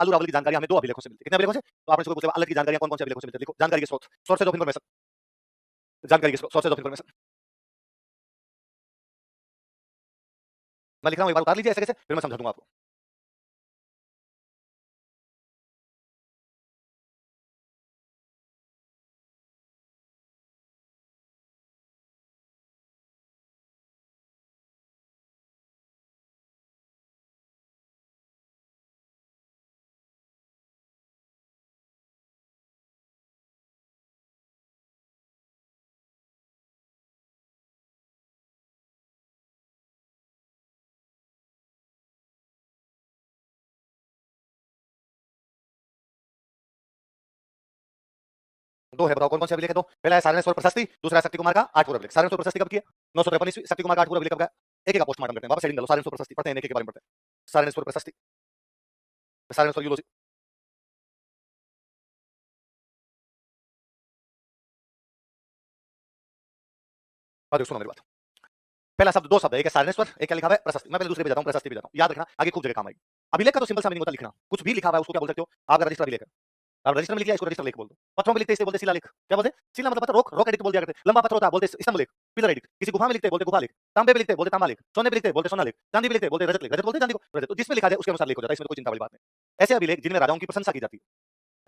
आलू रावल की जानकारी हमें 2 अभिलेखों से मिलती है। कितने अभिलेखों से? तो आपने सुबह पूछा अलग की जानकारी कौन-कौन से अभिलेखों से मिलती है? देखो जानकारी के स्रोत, सोर्सेज ऑफ इन्फॉर्मेशन, जानकारी के स्रोत, सोर्सेज ऑफ इन्फॉर्मेशन। मैं लिख रहा हूँ, एक बार उतार लीजिए ऐसे कैसे, फिर मैं समझा दूंगा आपको। दो है, बताओ कौन-कौन से अभिलेख है? दो, पहला है सारनेश्वर प्रशस्ति, दूसरा है शक्ति कुमार का आठपुर अभिलेख। सारनेश्वर प्रशस्ति कब की है? 953 ईस्वी, शक्ति कुमार का आठपुर अभिलेख कब का है? एक-एक का पोस्टमार्टम करते हैं, वापस हेडिंग डालो, सारनेश्वर प्रशस्ति पढ़ते हैं, एक-एक के बारे में पढ़ते हैं। सारनेश्वर प्रशस्ति, सारनेश्वर यूलोजी। और देखो सुनो मेरी बात, पहला शब्द, दो शब्द है, एक है सारनेश्वर, एक क्या लिखा हुआ है? प्रशस्ति। मैं पहले दूसरे पे जाता हूँ, प्रशस्ति पे जाता हूँ, याद रखना आगे खूब जगह काम आएगी। अभिलेख का तो सिंपल सा मीनिंग होता है लिखना, कुछ भी लिखा हुआ है उसको क्या बोल सकते हो? आपका रजिस्टर अभिलेख है। आप रजिस्टर में लिख लिया, इसको रजिस्टर लेख बोल दो। पत्रों में लिखते इसे बोलते शिलालेख। क्या बोलते? शिला मतलब पत्थर, रोक, रोक एडिक्ट बोल दिया करते। लंबा पत्थर होता है बोलते स्तंभ लेख, पिलर एडिक्ट। किसी गुफा में लिखते बोलते गुफा लेख, तांबे पे लिखते बोलते तांबा लेख, सोने पे लिखते बोलते सोना लेख, चांदी पे लिखते बोलते रजत लेख। रजत बोलते चांदी को, रजत। तो जिसमें लिखा जाए उसके अनुसार लेख हो जाता है, इसमें तो कोई चिंता वाली बात नहीं। ऐसे अभिलेख जिनमें राजाओं की प्रशंसा की जाती है,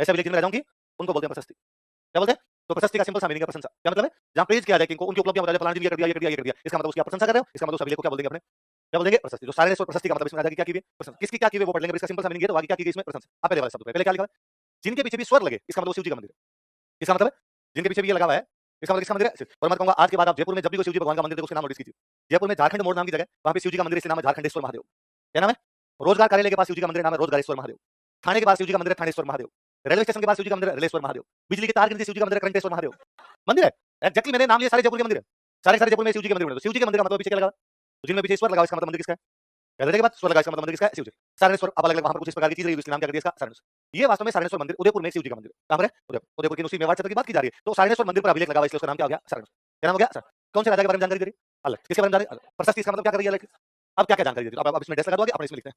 ऐसे अभिलेख जिनमें राजाओं की, उनको बोलते हैं प्रशस्ति। क्या बोलते हैं? तो प्रशस्ति का सिंपल सा मीनिंग है प्रशंसा। क्या मतलब है? जहां प्रेज किया जाए कि इनको उनकी उपलब्धियां बताया जाए, फलाना जी ने ये कर दिया, ये कर दिया, ये कर दिया। इसका मतलब उसकी आप प्रशंसा कर रहे हो, इसका मतलब उस अभिलेख को क्या बोल देंगे अपने? क्या बोलेंगे? प्रशस्ति। जो सारे प्रशस्ति का मतलब इसमें राजा की क्या की हुई है? प्रशंसा। किसकी क्या की हुई है वो पढ़ लेंगे, इसका सिंपल सा मीनिंग है, तो आगे क्या की गई इसमें? प्रशंसा। आप पहले वाले शब्द पे, पहले क्या लिखा है? जिनके पीछे भी स्वर लगे, इसका मतलब शिव जी का मंदिर है। इसका मतलब है जिनके पीछे भी ये लगा हुआ है, इसका मतलब किसका मंदिर है? और मैं कहूंगा आज के बाद आप जयपुर में जब भी कोई शिव जी भगवान का मंदिर देखो, उसके नाम नोटिस कीजिए। जयपुर में झारखंड मोड़ नाम की जगह, वहां पे शिव जी का मंदिर, इसका नाम है झारखंडेश्वर महादेव। क्या नाम है? रोजगार कार्यालय के पास शिव जी का मंदिर, नाम है रोजगारेश्वर महादेव। थाने के पास शिव जी का मंदिर है थानेश्वर महादेव। रेलवे स्टेशन के पास शिव जी का मंदिर है रेलेश्वर महादेव। बिजली के तार के नीचे शिव जी का मंदिर है करंटेश्वर महादेव। मंदिर है एक्जेक्टली, मैंने नाम लिया, सारे जयपुर के मंदिर है, सारे जयपुर में शिव जी के मंदिर बने। तो शिव जी के मंदिर का मतलब पीछे क्या लगा? तो जिनमें पीछे ईश्वर लगा, इसका मतलब मंदिर किसका है? कहते के बाद स्वर लगा, इसका मतलब मंदिर किसका है? शिव जी। सारनेश्वर, अब अलग-अलग वहां पर कुछ इस प्रकार की चीज रही, इसका नाम क्या कर दिया इसका? सारनेश्वर। ये वास्तव में सारनेश्वर मंदिर उदयपुर में शिव जी का मंदिर है। कहां पर है? उदयपुर। उदयपुर की उसी मेवाड़ क्षेत्र की बात की जा रही है। तो सारनेश्वर मंदिर पर अभिलेख लगा हुआ, इसलिए उसका नाम क्या हो गया? सारनेश्वर। क्या नाम हो गया? सर। कौन से राजा के बारे में जानकारी दे रही है? अलग। किसके बारे में जान रही है? अलग। प्रशस्ति, इसका मतलब क्या कर रही है? अलग। अब क्या-क्या जानकारी दे रही है? अब इसमें डेस लगा दोगे, अपने इसमें लिखते हैं।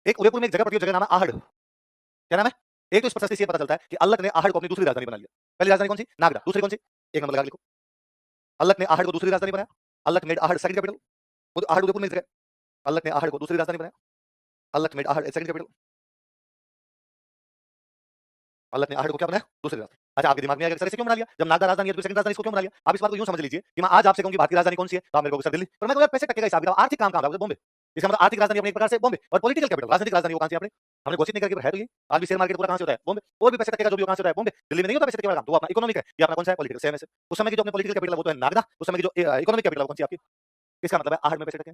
एक उदयपुर में एक जगह पड़ती है, जगह नाम है आहड़। क्या नाम है? एक तो इस प्रशस्ति से ये पता चलता है कि अल्लक ने आहड़ को अपनी दूसरी राजधानी बना लिया। पहली राजधानी कौन सी? नागदा। दूसरी कौन सी? एक नंबर लगा लिखो। अल्लक ने आहड़ को दूसरी राजधानी बनाया। अल्लक मेड आहड़ सेकंड कैपिटल। वो आहड़ उदयपुर में जगह। अल्लक ने आहड़ को दूसरी राजधानी बनाया। अल्लक मेड आहड़ सेकंड कैपिटल। अल्लक ने आहड़ को क्या बनाया? दूसरी राजधानी। अच्छा, आपके दिमाग में आएगा सर इसे क्यों बना लिया? जब नागदा राजधानी है तो सेकंड राजधानी इसको क्यों बना लिया? आप इस बात को यूं समझ लीजिए कि मैं आज आपसे कहूं कि भारत की राजधानी कौन सी है, तो आप मेरे को सर दिल्ली, पर मैं कहूं यार पैसे टक्के का हिसाब किताब, आर्थिक काम कहां था? बॉम्बे। इसका मतलब आर्थिक राजधानी अपने एक प्रकार से बॉम्बे, और पॉलिटिकल कैपिटल राजनीतिक राजधानी वो कहां से आपने हमने घोषित नहीं करके है, तो ये आज भी शेयर मार्केट पूरा कहां से होता है? बॉम्बे। और भी पैसे टक्के का जो भी कहां से होता है? बॉम्बे। दिल्ली में नहीं होता पैसे टक्के वाला काम, तो वो अपना इकोनॉमिक है, ये अपना कौन सा है? पॉलिटिकल। सेम है। उस समय की जो अपने पॉलिटिकल कैपिटल वो तो है नागदा, उस समय की जो इकोनॉमिक कैपिटल कौन सी आपकी? इसका मतलब है आहड़ में पैसे टक्के।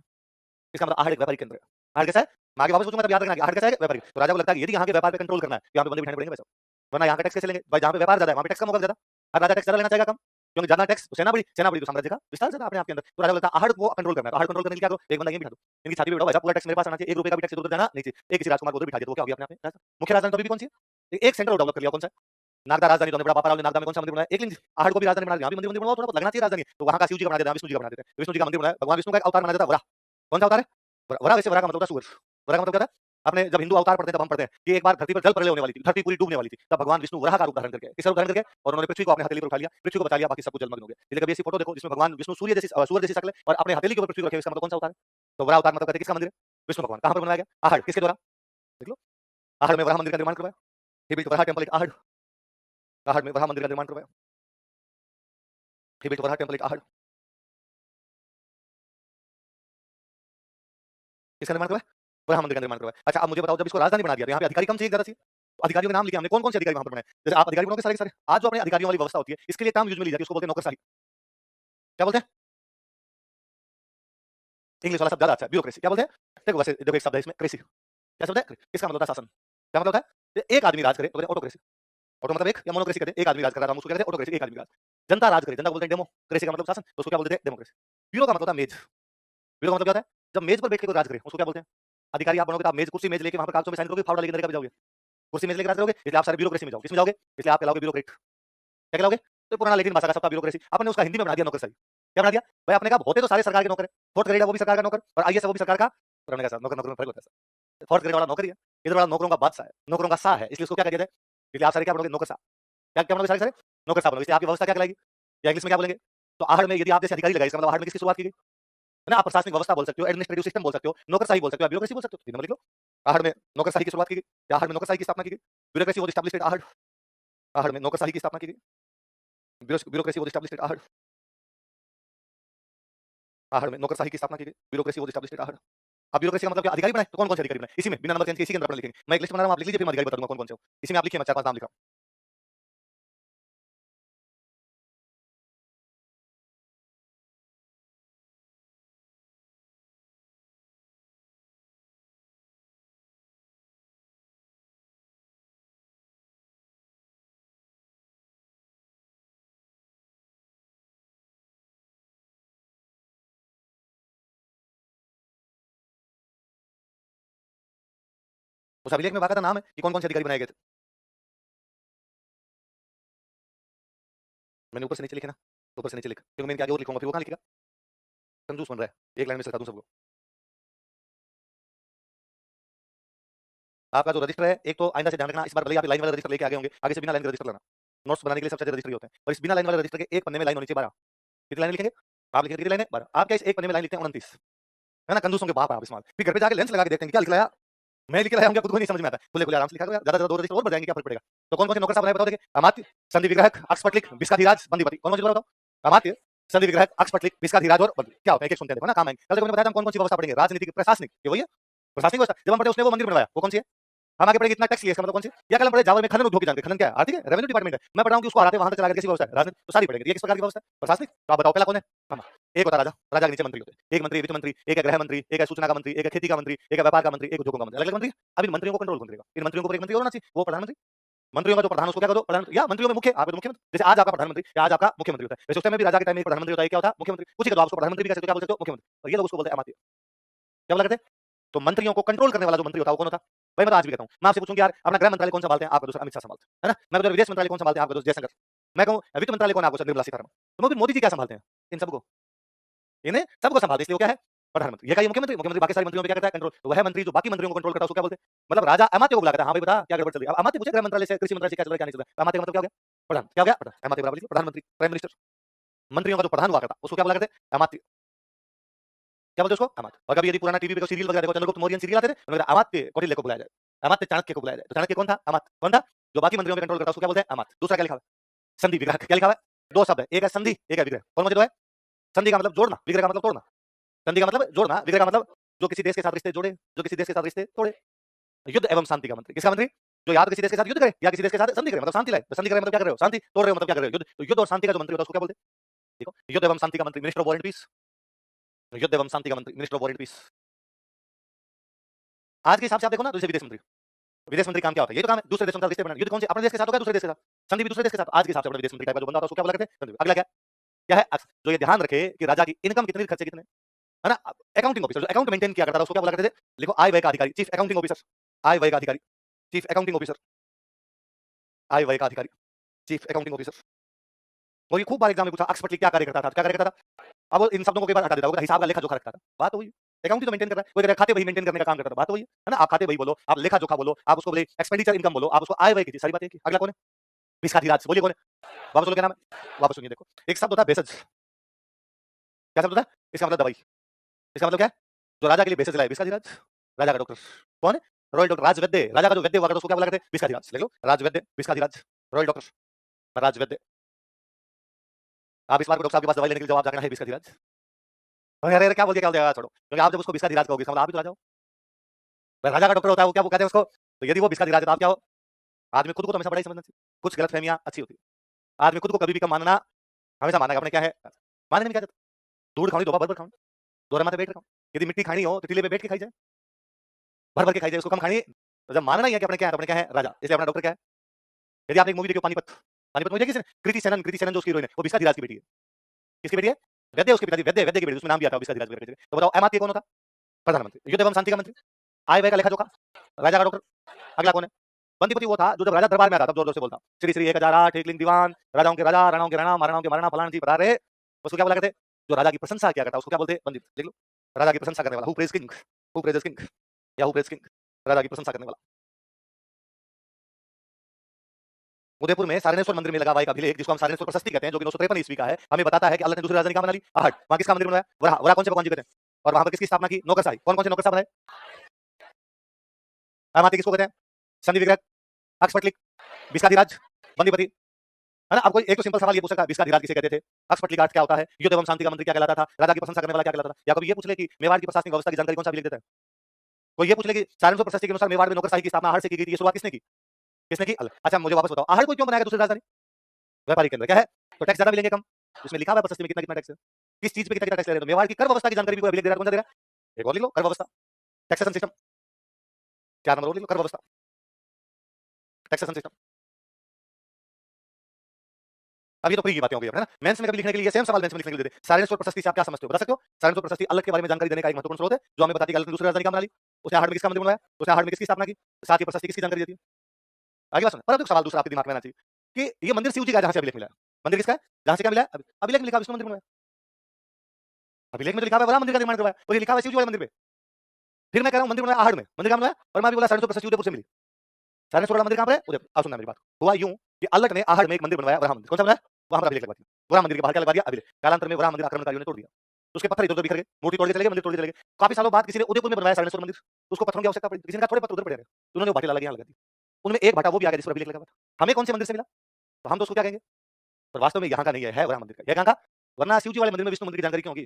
इसका मतलब आहड़ एक व्यापारिक केंद्र है। आहड़ कैसा है? मैं आगे वापस पूछूंगा तब याद रखना कि आहड़ कैसा है? व्यापारिक। तो राजा को लगता है कि यदि यहाँ के व्यापार पे कंट्रोल करना है, तो यहाँ पे बंदे बिठाने पड़ेंगे वैसे, वरना यहाँ का टैक्स कैसे लेंगे? भाई जहाँ पे व्यापार ज्यादा है वहाँ पे टैक्स कम होगा ज्यादा, और राजा टैक्स ज्यादा लेना चाहेगा कम, क्योंकि ज्यादा टैक्स तो सेना बड़ी तो साम्राज्य का विस्तार ज्यादा अपने आप के अंदर। तो राजा बोलता है आहड़ को कंट्रोल करना है, तो आहड़ कंट्रोल करने के लिए क्या करो? एक बंदा ये बिठा दो, इनकी छाती पे बैठो, भाई साहब पूरा टैक्स मेरे पास आना चाहिए, 1 रुपए का भी टैक्स इधर-उधर जाना नहीं चाहिए। एक किसी राजकुमार को उधर बिठा दिया तो वो क्या हो गया अपने आप में? मुख्य राजधानी तो अभी भी कौन सी है? एक सेंटर डेवलप कर लिया, कौन सा है? नागदा राजधानी, तो बड़ा पापा राव ने नागदा में कौन सा मंदिर बनाया? एकलिंग। आहड़ को भी राजधानी बना दिया, यहाँ भी मंदिर बनाओ, थोड़ा बहुत लगना चाहिए राजधानी। तो वहाँ का शिव जी का बना देते, विष्णु जी का बना देते हैं। विष्णु जी का मंदिर बनाया, भगवान विष्णु का एक अवतार माना जाता है वराह। कौन सा अवतार है? वराह। वैसे वराह का मतलब होता है सूअर। वराह का मतलब क्या था? आपने जब हिंदू अवतार पढ़ते हैं तब हम पढ़ते हैं कि एक बार धरती पर जल प्रलय होने वाली थी, धरती पूरी डूबने वाली थी, तब भगवान विष्णु वराह का रूप धारण करके, किसका रूप धारण करके, और उन्होंने पृथ्वी को अपने हथेली पर उठा लिया, पृथ्वी को बचा लिया, बाकी सब कुछ जलमग्न हो गया। इसलिए कभी ऐसी फोटो देखो जिसमें भगवान विष्णु सूर्य जैसी शक्ल है और अपने हथेली के ऊपर पृथ्वी को रखे, इसका मतलब कौन सा अवतार है? तो वराह अवतार मतलब कहते हैं किसका मंदिर है? विष्णु भगवान। कहां पर बनाया गया? आहड़। किसके द्वारा? देख लो, आहड़ में वराह मंदिर का निर्माण करवाया। He built Varaha temple at Ahar. Ahar में वराह मंदिर का निर्माण करवाया। He built Varaha temple at Ahar. किसका निर्माण करवाया? वराह मंदिर का निर्माण करवाया। अच्छा, अब मुझे बताओ, जब इसको राजधानी बना दिया तो यहाँ पे अधिकारी कम चाहिए ज्यादा चाहिए? तो अधिकारियों के नाम लिखे हमने, कौन-कौन से अधिकारी वहां पर बनाए? जैसे आप अधिकारी बनोगे सारे के सारे, आज जो अपने अधिकारियों वाली व्यवस्था होती है, इसके लिए टर्म यूज में ली जाती है, उसको बोलते हैं नौकरशाही। क्या बोलते हैं? इंग्लिश वाला शब्द ज्यादा अच्छा है, ब्यूरोक्रेसी। क्या बोलते हैं? देखो वैसे देखो एक शब्द है इसमें, क्रेसी। क्या शब्द है? इसका मतलब होता है शासन। क्या मतलब होता है? एक आदमी राज करे तो कहते हैं ऑटोक्रेसी। ऑटो मतलब एक, या मोनोक्रेसी कहते हैं, एक आदमी राज कर रहा है, हम उसको क्या कहते हैं? ऑटोक्रेसी, एक आदमी राज। जनता राज करे, जनता को बोलते हैं डेमोक्रेसी, का मतलब शासन, तो उसको क्या बोलते हैं? डेमोक्रेसी। ब्यूरो का मतलब होता है मेज। ब्यूरो का मतलब क्या होता है? जब मेज पर बैठ के कोई राज करे, उसको क्या बोलते हैं? अधिकारी आप बनोगे तो आप मेज कुर्सी मेज लेके वहां पर कागजों में साइन करोगे, फावड़ा लेके अंदर कब जाओगे? कुर्सी मेज लेके राज करोगे, इसलिए आप सारे ब्यूरोक्रेसी में जाओगे। किसमें जाओगे? इसलिए आप कहलाओगे ब्यूरोक्रेट। क्या कहलाओगे? तो पुराना लैटिन भाषा का शब्द ब्यूरोक्रेसी, आपने उसका हिंदी में बना दिया नौकरशाही। क्या बना दिया? भाई आपने कहा होते तो सारे सरकार के नौकर है, फोर्थ ग्रेड है वो भी सरकार का नौकर, और आईएएस है वो भी सरकार का, पर हमने कहा नौकर नौकर में फर्क होता है। फोर्स करने वाला नौकर ही है, इधर वाला नौकरों का बादशाह है, नौकरों का शाह है, इसलिए उसको क्या कह दिया जाए? इसलिए आप सारे क्या बनोगे? नौकरशाह। क्या क्या बनोगे सारे? नौकरशाह बनोगे। इसलिए आपकी व्यवस्था क्या कहलाएगी? या इंग्लिश में क्या बोलेंगे? तो आहड़ में यदि आप जैसे अधिकारी लगाए, इसका मतलब आहड़ में किसकी शुरुआत की गई? है ना? आप प्रशासनिक व्यवस्था बोल सकते हो, एडमिनिस्ट्रेटिव सिस्टम बोल सकते हो, नौकरशाही बोल सकते हो, ब्यूरोक्रेसी बोल सकते हो। 3 नंबर लिख लो। आहड़ में नौकरशाही की शुरुआत की गई, या आहड़ में नौकरशाही की स्थापना की गई। Bureaucracy was established eight Ahar. Ahar में नौकरशाही की स्थापना की गई। Bureaucracy was established eight Ahar. Ahar में नौकरशाही की स्थापना की गई। Bureaucracy was established eight Ahar. अब ब्यूरोक्रेसी का मतलब क्या? अधिकारी बनाए। तो कौन-कौन से अधिकारी बनाए? इसी में बिना नंबर चेंज किए इसी के अंदर अपन लिखेंगे। मैं एक लिस्ट बना रहा हूँ, आप लिख लीजिए, फिर मैं अधिकारी बता दूंगा कौन-कौन से हो। इसी में आप लिखिए, मैं 4-5 नाम लिख रहा हूँ। उस अभिलेख में बाकायदा नाम है कि कौन-कौन से अधिकारी बनाए गए थे। मैंने ऊपर से नीचे लिखे ना, ऊपर से नीचे लिख, क्योंकि मैं इनके आगे और लिखूंगा, फिर वो कहाँ लिखेगा? कंजूस बन रहा है। एक लाइन में सिखा दूं सबको। आपका जो रजिस्टर है, एक तो आइंदा से ध्यान रखना, इस बार भले ही आप लाइन वाला रजिस्टर लेके आ गए होंगे, आगे से बिना लाइन का रजिस्टर लाना। नोट्स बनाने के लिए सबसे अच्छे रजिस्टर ही होते हैं। और इस बिना लाइन वाले रजिस्टर के एक पन्ने में लाइन होनी चाहिए 12। कितनी लाइन लिखेंगे? आप लिखेंगे कितनी लाइन है? 12। आप क्या इस एक पन्ने में लाइन लिखते हैं? 29। है ना? कंजूसों के बाप है आप इस्माइल। फिर घर पे जाके लेंस लगा के देखते हैं कि क्या लिख लाया? मैं लिख लाया हूँ क्या? खुद को नहीं समझ में आता है। खुले-खुले आराम से लिखा करो यार, ज़्यादा-ज़्यादा 2 रजिस्टर और बढ़ जाएंगे, क्या फ़र्क पड़ेगा? तो कौन-कौन से नौकर साहब बनाए बताओ देखिए? अमात्य, संधि विग्रहक, अक्षपटलिक, बिस्काधिराज, बंदीपति। कौन-कौन से बताओ? अमात्य, संधि विग्रहक, अक्षपटलिक, बिस्काधिराज और बंदी। क्या होता है? एक-एक सुनते हैं, देखो ना काम आएंगे। कल देखो मैंने बताया था हम कौन-कौन सी व्यवस्था पढ़ेंगे? राजनीतिक, प्रशासनिक, ये वही है? प्रशासनिक व्यवस्था। जब हम पढ़े उसने वो मंदिर बनवाया, वो कौन सी है? हम आगे पढ़ेंगे इतना टैक्स लिया, इसका मतलब कौन सी? या कल हम पढ़े जावर में खनन उद्योग की जानकारी। खनन क्या है? आर्थिक है, रेवेन्यू डिपार्टमेंट है। मैं पढ़ रहा हूँ कि उसको हराते वहां तक चला गया, कैसी व्यवस्था है? राजनीति तो सारी पढ़ेंगे। ये किस प्रकार की व्यवस्था है? प्रशासनिक। तो आप बताओ पहला कौन है? हम। एक होता है राजा, राजा के नीचे मंत्री होते हैं। एक मंत्री वित्त मंत्री, एक है गृह मंत्री, एक है सूचना का मंत्री, एक है खेती का मंत्री, एक है व्यापार का मंत्री, एक उद्योगों का मंत्री। अलग-अलग मंत्री है। अब इन मंत्रियों को कंट्रोल कौन करेगा? इन मंत्रियों के ऊपर एक मंत्री और होना चाहिए, वो प्रधानमंत्री। मंत्रियों का जो प्रधान उसको क्या कर दो? प्रधानमंत्री। या मंत्रियों में मुख्य, आपका तो मुख्यमंत्री। जैसे आज आपका प्रधानमंत्री या आज आपका मुख्यमंत्री होता है। वैसे उस टाइम में भी राजा के टाइम में एक प्रधानमंत्री होता है, क्या होता है? मुख्यमंत्री। उसी का तो आप उसको प्रधानमंत्री भी कह सकते हो, क्या बोल सकते हो? मुख्यमंत्री। और ये लोग उसको बोलते हैं अमात्य। क्या बोला करते हैं? तो मंत्रियों को कंट्रोल करने वाला जो मंत्री होता है वो कौन होता है? भाई मैं तो आज भी कहता हूँ, मैं आपसे पूछूं कि यार अपना गृह मंत्रालय कौन संभालते हैं? आपका दोस्त अमित शाह संभालते हैं, है ना? मैं कहूं विदेश मंत्रालय कौन संभालते हैं? आपका दोस्त जयशंकर। मैं कहूं वित्त मंत्रालय कौन है? आपको निर्मला सीतारमण। तो फिर मोदी जी क्या संभालते हैं? इन सबको, इन्हें सबको संभालते हैं, इसलिए वो क्या है? प्रधानमंत्री। ये का ये मुख्यमंत्री, मुख्यमंत्री बाकी सारे मंत्रियों पे क्या करता है? कंट्रोल। तो वह मंत्री जो बाकी मंत्रियों को कंट्रोल करता है उसको क्या बोलते हैं? मतलब राजा अमात्य को बुला करता है, हाँ भाई बता क्या गड़बड़ चल रही है? अब अमात्य पूछे गृह मंत्रालय से, कृषि मंत्रालय से क्या चल रहा है, क्या नहीं चल रहा है? अमात्य का मतलब क्या हो गया? प्रधान। क्या हो गया? प्रधान। अमात्य बराबर लिखिए, प्रधानमंत्री, प्राइम मिनिस्टर। मंत्रियों का जो प्रधान हुआ करता उसको क्या बोला करते? अमात्य। क्या बोलते हैं उसको? अमात्य। और कभी यदि पुराना टीवी पे सीरियल वगैरह देखो, चंद्रगुप्त मौर्य सीरियल आते थे, उन्होंने कहा अमात्य कौटिल्य को बुलाया जाए, अमात्य चाणक्य को बुलाया जाए। तो चाणक्य कौन था? अमात्य। कौन था? जो बाकी मंत्रियों पे कंट्रोल करता है उसको क्या बोलते हैं? अमात्य। दूसरा क्या लिखा हुआ है? संधि विग्रह। क्या लिखा हुआ है? दो शब्द है, एक है संधि, एक है विग्रह। कौन कौन से दो है? संधि का मतलब जोड़ना, विग्रह का मतलब तोड़ना। संधि का मतलब जोड़ना, विग्रह का मतलब जो किसी देश के साथ रिश्ते जोड़े, जो किसी देश के साथ रिश्ते तोड़े। युद्ध एवं शांति का मंत्री। किसका मंत्री? जो या तो किसी देश के साथ युद्ध करे या किसी देश के साथ संधि करे, मतलब शांति लाए। तो संधि करे मतलब क्या कर रहे हो? शांति तोड़ रहे हो मतलब क्या कर रहे हो? युद्ध। तो युद्ध और शांति का जो मंत्री होता है उसको क्या बोलते हैं? देखो, युद्ध एवं शांति का मंत्री, minister of war and peace. युद्ध एवं शांति का मंत्री, minister of war and peace. आज के हिसाब से आप देखो ना, तो जैसे विदेश मंत्री, विदेश मंत्री काम क्या होता है? ये तो काम है दूसरे देशों के साथ रिश्ते बनाना। युद्ध कौन से? अपने देश के साथ होगा, दूसरे देश के साथ। संधि भी दूसरे देश के साथ। आज के हिसाब से अपने विदेश मंत्री टाइप का जो बंदा होता है उसको क्या बोला करते हैं? संधि। अगला क्या? क्या है? जो ये ध्यान रखे कि राजा की इनकम कितनी, खर्चे कितने, है ना? अकाउंटिंग ऑफिसर जो अकाउंट मेंटेन किया करता था उसको क्या बोला करते थे? लिखो, आय व्यय का अधिकारी, चीफ अकाउंटिंग ऑफिसर। आय व्यय का अधिकारी, चीफ अकाउंटिंग ऑफिसर। आय व्यय का अधिकारी, चीफ अकाउंटिंग ऑफिसर। और ये खूब बार एग्जाम में पूछा, अक्षपटली क्या कार्य करता था? क्या कार्य करता था? अब वो इन शब्दों को कई बार हटा देता होगा, हिसाब का लेखा जोखा रखता था। बात तो वही है। अकाउंट ही तो मेंटेन कर रहा है। कोई कह रहा है खाते वही मेंटेन करने का काम करता था। बात तो वही है ना? आप खाते वही बोलो, आप लेखा जोखा बोलो, आप उसको बोले एक्सपेंडिचर इनकम बोलो, आप उसको आय व्यय कीजिए, सारी बात एक ही। अगला कौन है? भिखारीराज। बोलिए कौन है? वापस बोलो क्या नाम है? वापस सुनिए देखो। एक शब्द होता है भेषज। क्या शब्द होता है? इसका मतलब दवाई। इसका मतलब क्या है? जो राजा के लिए भेषज लाए, भिखारीराज। राजा का डॉक्टर कौन है? रॉयल डॉक्टर राजवैद्य। राजा का जो वैद्य हुआ करता उसको क्या बोला करते हैं? भिखारीराज। लिख लो, राजवैद्य, भिखारीराज, रॉयल डॉक्टर, राजवैद्य। आप इस बार को डॉक्टर साहब के पास दवाई लेने के लिए जवाब जाना है भिखारीराज। अरे अरे क्या बोल दिया, क्या हो गया? छोड़ो, क्योंकि आप जब उसको भिखारीराज कहोगे इसका मतलब आप भी तो राजा हो। भाई राजा का डॉक्टर होता है वो, क्या वो कहते हैं उसको? तो यदि वो भिखारीराज है तो आप क्या हो? आदमी खुद को तो हमेशा बड़ा ही समझना चाहिए। कुछ गलतफहमियां अच्छी होती है। आदमी खुद को कभी भी कम मानना, हमेशा मानना कि अपने क्या है, मानने में क्या जाता है? दूध खानी, दोबा भर भर खाऊं, दोहरा माथे बैठ रखा हूं। यदि मिट्टी खानी हो तो टीले पे बैठ के खाई जाए, भर भर के खाई जाए, उसको कम खानी। तो जब मानना ही है कि अपने क्या है, तो अपने क्या है? राजा। इसलिए अपना डॉक्टर क्या है? यदि आपने एक मूवी देखी हो, पानीपत। पानीपत मूवी देखी किसने? कृति सेनन। कृति सेनन जो उसकी हीरोइन है वो भिखारीराज की बेटी है। किसकी बेटी है? वैद्य उसके पिताजी, वैद्य, वैद्य की बेटी, उसमें नाम भी आता है भिखारीराज वगैरह। तो बताओ अमात्य कौन होता? प्रधानमंत्री। युद्ध एवं शांति का मंत्री, आय व्यय का लेखा जोखा, राजा का डॉक्टर। अगला कौन है? बंदीपति वो था जो जब राजा दरबार में आता तब जोर जोर से बोलता, श्री श्री 1008 एकलिंग दीवान, राजाओं के राजा, राणाओं के राणा, महाराणाओं के महाराणा, फलाना जी बता रहे। उसको क्या बोला करते? जो राजा की प्रशंसा किया करता उसको क्या बोलते? बंदीपति। लिख लो, राजा की प्रशंसा करने वाला। Who praise king, who praises king, या हु प्रेज किंग। राजा की प्रशंसा करने वाला। उदयपुर में सारनेश्वर मंदिर में लगा हुआ एक अभिलेख जिसको हम सारनेश्वर प्रशस्ति कहते हैं, जो कि 953 ईस्वी का है, हमें बताता है कि अल्लाह ने दूसरी राजधानी कहाँ बना ली? आहट। वहां किसका मंदिर बनवाया? वराह। वराह कौन से भगवान जी कहते हैं? और वहां पर किसकी स्थापना की? नौकरशाही। कौन कौन से नौकरशाह बनाए? अमात्य किसको कहते हैं? संधि विग्रह, अक्षपटलिक, विस्काधिराज, बंदीपति। है ना? अब कोई एक तो सिंपल सवाल ये पूछ सकता है, विस्काधिराज किसे कहते थे? अक्षपटलिक घाट क्या होता है? युद्ध एवं शांति का मंत्री क्या कहलाता था? राजा की प्रशंसा करने वाला क्या कहलाता था? या कभी ये पूछ ले कि मेवाड़ की प्रशासनिक व्यवस्था की जानकारी कौन सा अभिलेख देता है? कोई ये पूछ ले कि सारनाथ प्रशस्ति के अनुसार मेवाड़ में नौकरशाही की स्थापना आहट से की गई थी, ये शुरुआत किसने की? किसने की? अच्छा मुझे वापस बताओ, आहट को क्यों बनाया गया दूसरी राजधानी? व्यापारी केंद्र क्या है? तो टैक्स ज्यादा मिलेंगे कम। उसमें लिखा हुआ है प्रशस्ति में कितना कितना टैक्स है, किस चीज पे कितना कितना टैक्स ले रहे हैं। तो मेवाड़ की कर व्यवस्था की जानकारी भी कोई अभिलेख दे रहा है, कौन सा दे रहा है? एक और लिख लो, कर व्यवस्था, टैक्सेशन सिस्टम। 4 नंबर और लिख लो, कर व्यवस्था, टैक्सेशन सिस्टम। अब ये तो फ्री की बातें हो गई है ना। मेंस में कभी लिखने के लिए सेम सवाल मेंस में लिखने के लिए देते। सारनेश्वर प्रशस्ति से आप क्या समझते हो, बता सकते हो? सारनेश्वर प्रशस्ति अलग के बारे में जानकारी देने का एक महत्वपूर्ण स्रोत है, जो हमें बताती है कि अलग ने दूसरी राजधानी कहाँ बना ली, उसने आहट में किसका मंदिर बनवाया, उसने आहट में किसकी स्थापना की, साथ ही प्रशस्ति किसकी जानकारी देती है। आगे बात सुनो, पर अब सवाल दूसरा आपके दिमाग में आना चाहिए कि ये मंदिर शिव जी का जहां से अभिलेख मिला है, मंदिर किसका है? जहां से क्या मिला है? अभिलेख में लिखा है विष्णु मंदिर बनवाया। अभिलेख में तो लिखा हुआ है वराह मंदिर का निर्माण करवाया, और ये लिखा हुआ है शिव जी वाले मंदिर पे। फिर मैं कह रहा हूं मंदिर बनवाया आहट में, मंदिर कहां बनवाया? और मैं भी बोला सारनेश्वर प्रशस्ति उदयपुर से मिली। सारनेश्वर वाला मंदिर कहां पर है? उदयपुर। अब सुनना मेरी बात, हुआ यूं कि अल्लट ने आहट में एक मंदिर बनवाया, वराह मंदिर। कौन सा बनाया? वहां पर अभिलेख लगवा दिया, वराह मंदिर के बाहर क्या लगवा दिया? अभिलेख। कालांतर में वराह मंदिर आक्रमणकारियों ने तोड़ दिया, तो उसके पत्थर इधर-उधर बिखर गए, मूर्ति तोड़ के चले गए, मंदिर तोड़ के चले गए। काफी सालों बाद किसी ने उदयपुर में बनवाया सारनेश्वर मंदिर, तो उसको पत्थरों की आवश्यकता पड़ी, किसी ने कहा थोड़े पत्थर उधर पड़े हैं, तो उन्होंने वो भाटे लगा दी। उनमें एक भाटा वो भी आ गया जिस पर अभिलेख लगा हुआ था। हमें कौन से मंदिर से मिला? तो हम तो उसको क्या कहेंगे? पर वास्तव में यहाँ का नहीं है वराह मंदिर का। ये कहाँ का? वरना शिव जी वाले मंदिर में विष्णु मंदिर की जानकारी क्यों होगी?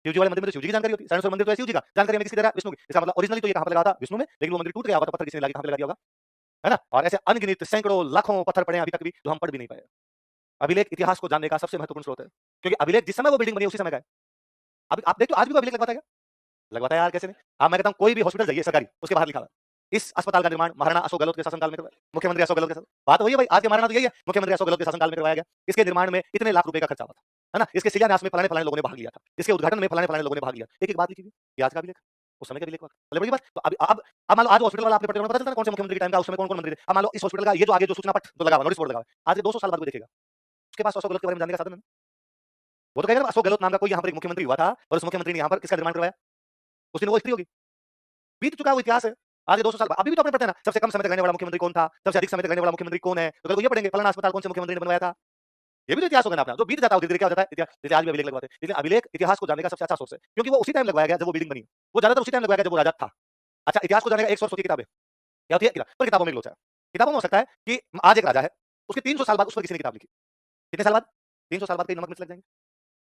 शिव जी वाले मंदिर में तो शिव जी की जानकारी होती है, सारनेश्वर मंदिर तो है शिव जी का, जानकारी हमें किसकी दे रहा है? विष्णु की। इसका मतलब ओरिजिनली तो ये कहाँ पे लगा था? विष्णु में, लेकिन वो मंदिर टूट गया होगा तो पत्थर किसी ने लाके कहाँ पे लगा दिया होगा, है ना? और ऐसे अनगिनत सैकड़ों लाखों पत्थर पड़े हैं अभी तक भी, जो हम पढ़ भी नहीं पाए। अभिलेख इतिहास को जानने का सबसे महत्वपूर्ण स्रोत है, क्योंकि अभिलेख जिस समय वो बिल्डिंग बनी उसी समय का है। अब आप देखते हो आज भी कोई अभिलेख लगवाता है क्या? लगवाता है यार, कैसे नहीं? अब मैं कहता हूँ कोई भी हॉस्पिटल जाइए सरकारी, उसके बाहर लिखा हुआ है इस अस्पताल का निर्माण महाराणा अशोक गहलोत के शासनकाल में करवाया, मुख्यमंत्री अशोक गहलोत के साथ। बात वही है भाई, आज के महाराणा तो यही है, मुख्यमंत्री अशोक गहलोत के शासनकाल में करवाया गया। इसके निर्माण में इतने लाख रुपए का खर्चा हुआ था, है ना? इसके शिलान्यास में फलाने फलाने लोगों ने भाग लिया था, इसके उद्घाटन में फलाने फलाने लोगों ने भाग लिया। एक एक बात लिखी हुई, ये आज का अभिलेख, उस समय का अभिलेख हुआ। चलिए बड़ी बात, तो अब मान लो आज हॉस्पिटल वाला आपने पढ़े, पता चलता है कौन से मुख्यमंत्री के टाइम का, उस समय कौन कौन मंत्री थे। अब मान लो इस हॉस्पिटल का ये जो आगे जो सूचना पट जो लगा हुआ, नोटिस बोर्ड लगा हुआ है, आज से 200 साल बाद कोई देखेगा, उसके पास अशोक गहलोत के बारे में जानने का साधन है। वो तो कहेगा ना अशोक गहलोत नाम का कोई यहाँ पर एक मुख्यमंत्री हुआ था, और उस मुख्यमंत्री ने यहाँ पर किसका निर्माण करवाया, उस दिन वो स्त्री होगी। बीत चुका वो इतिहास है, आज 200 साल बाद अभी भी तो अपने पढ़ते हैं ना, सबसे कम समय तक रहने वाला मुख्यमंत्री कौन था, सबसे अधिक समय तक रहने वाला मुख्यमंत्री कौन है, तो कल को ये पढ़ेंगे फलाना अस्पताल कौन से मुख्यमंत्री ने बनवाया था। ये भी तो इतिहास होगा ना अपना, जो बीत जाता है धीरे-धीरे क्या हो जाता है इतिहास, जैसे आज भी अभिलेख लगवाते हैं। लेकिन अभिलेख इतिहास को जानने का सबसे अच्छा सोर्स है, क्योंकि वो उसी टाइम लगवाया गया जब वो बिल्डिंग बनी। वो ज्यादातर उसी टाइम लगवाया गया जब वो राजा था। अच्छा, इतिहास को जानने का एक सोर्स होती है किताबें। क्या होती है? किताब। पर किताबों में लोचा है। किताबों में हो सकता है कि आज एक राजा है, उसके 300 साल बाद उस पर किसी ने किताब लिखी। कितने साल बाद? 300 साल बाद कई नमक मिर्च लग जाएंगे,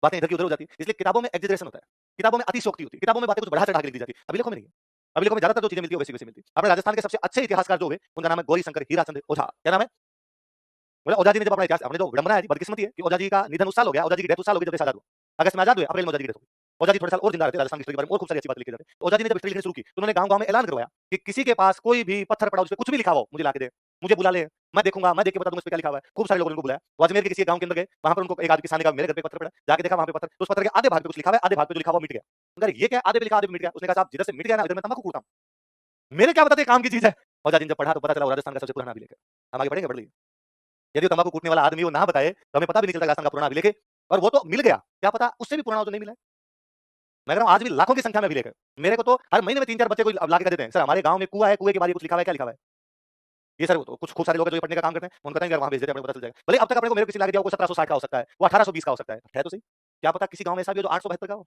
बातें इधर की उधर हो जाती है। इसलिए किताबों में एक्जेजरेशन होता है, किताबों में अतिशयोक्ति होती है, किताबों में बातें कुछ बढ़ा चढ़ा के लिख दी जाती है। अभिलेखों में नहीं है। अभिलेखों में ज्यादातर जो चीजें मिलती है वैसी वैसी मिलती है। अपने राजस्थान के सबसे अच्छे इतिहासकार जो हुए उनका नाम है गौरी शंकर हीराचंद ओझा। क्या नाम है? बोला ओझा जी ने जब अपना इतिहास, हमने जो विडंबना है, बदकिस्मती है कि ओझा जी का निधन उस साल हो गया, ओझा जी की डेथ उस साल हो गई जब देश आजाद हुआ। अगस्त में आजाद हुए, अप्रैल में ओझा जी की डेथ हो गई। ओझा जी थोड़े साल और जिंदा रहते, राजस्थान की हिस्ट्री के बारे में और खूब सारी अच्छी बातें लिखी जाती है। तो ओझा जी ने जब हिस्ट्री लिखनी शुरू की, तो उन्होंने गांव-गांव में ऐलान करवाया कि किसी के पास कोई भी पत्थर पड़ा हो, उसपे कुछ भी लिखा हो, मुझे लाके दे, मुझे बुला ले, मैं देखूंगा, मैं देख के बता दूंगा इस पे क्या लिखा हुआ है। खूब सारे लोगों ने उनको बुलाया। वो अजमेर के किसी गांव के अंदर गए, वहां पर उनको एक आदमी किसान ने कहा मेरे घर पे पत्थर पड़ा है, जाके देखा वहां पे पत्थर, तो उस पत्थर के आधे भाग पे कुछ लिखा हुआ है, आधे भाग पे जो लिखा हुआ मिट गया। अगर ये क्या आधे पे लिखा आधे पे मिट गया, उसने कहा साहब जिधर से मिट गया ना इधर मैं तम्बाकू कूटता हूं, मेरे क्या बताते काम की चीज है। ओझा जी ने जब पढ़ा तो पता चला वो राजस्थान का सबसे पुराना अभिलेख है। हम आगे बढ़ेंगे, बढ़ लीजिए। यदि वो तंबाकू कूटने वाला आदमी वो ना बताए तो हमें पता भी नहीं चलता राजस्थान का पुराना अभिलेख है, और वो तो मिल गया, क्या पता उससे भी पुराना हो जो नहीं मिला है। मैं कह रहा हूं आज भी लाखों की संख्या में अभिलेख है। मेरे को तो हर महीने में 3-4 बच्चे को लाके देते हैं, सर हमारे गांव में कुआं है, कुएं के बारे में कुछ लिखा हुआ है, क्या लिखा हुआ है? ये सर वो तो कुछ खूब सारे लोग हैं जो ये पढ़ने का काम करते हैं, उनको बताएंगे यार वहां भेज देते हैं, अपने को पता चल जाएगा। भले अब तक अपने को मेरे को किसी लाके दिया हो, कोई 1760 का हो सकता है, वो 1820 का हो सकता है तो सही। क्या पता किसी गांव में ऐसा भी हो जो 872 का हो,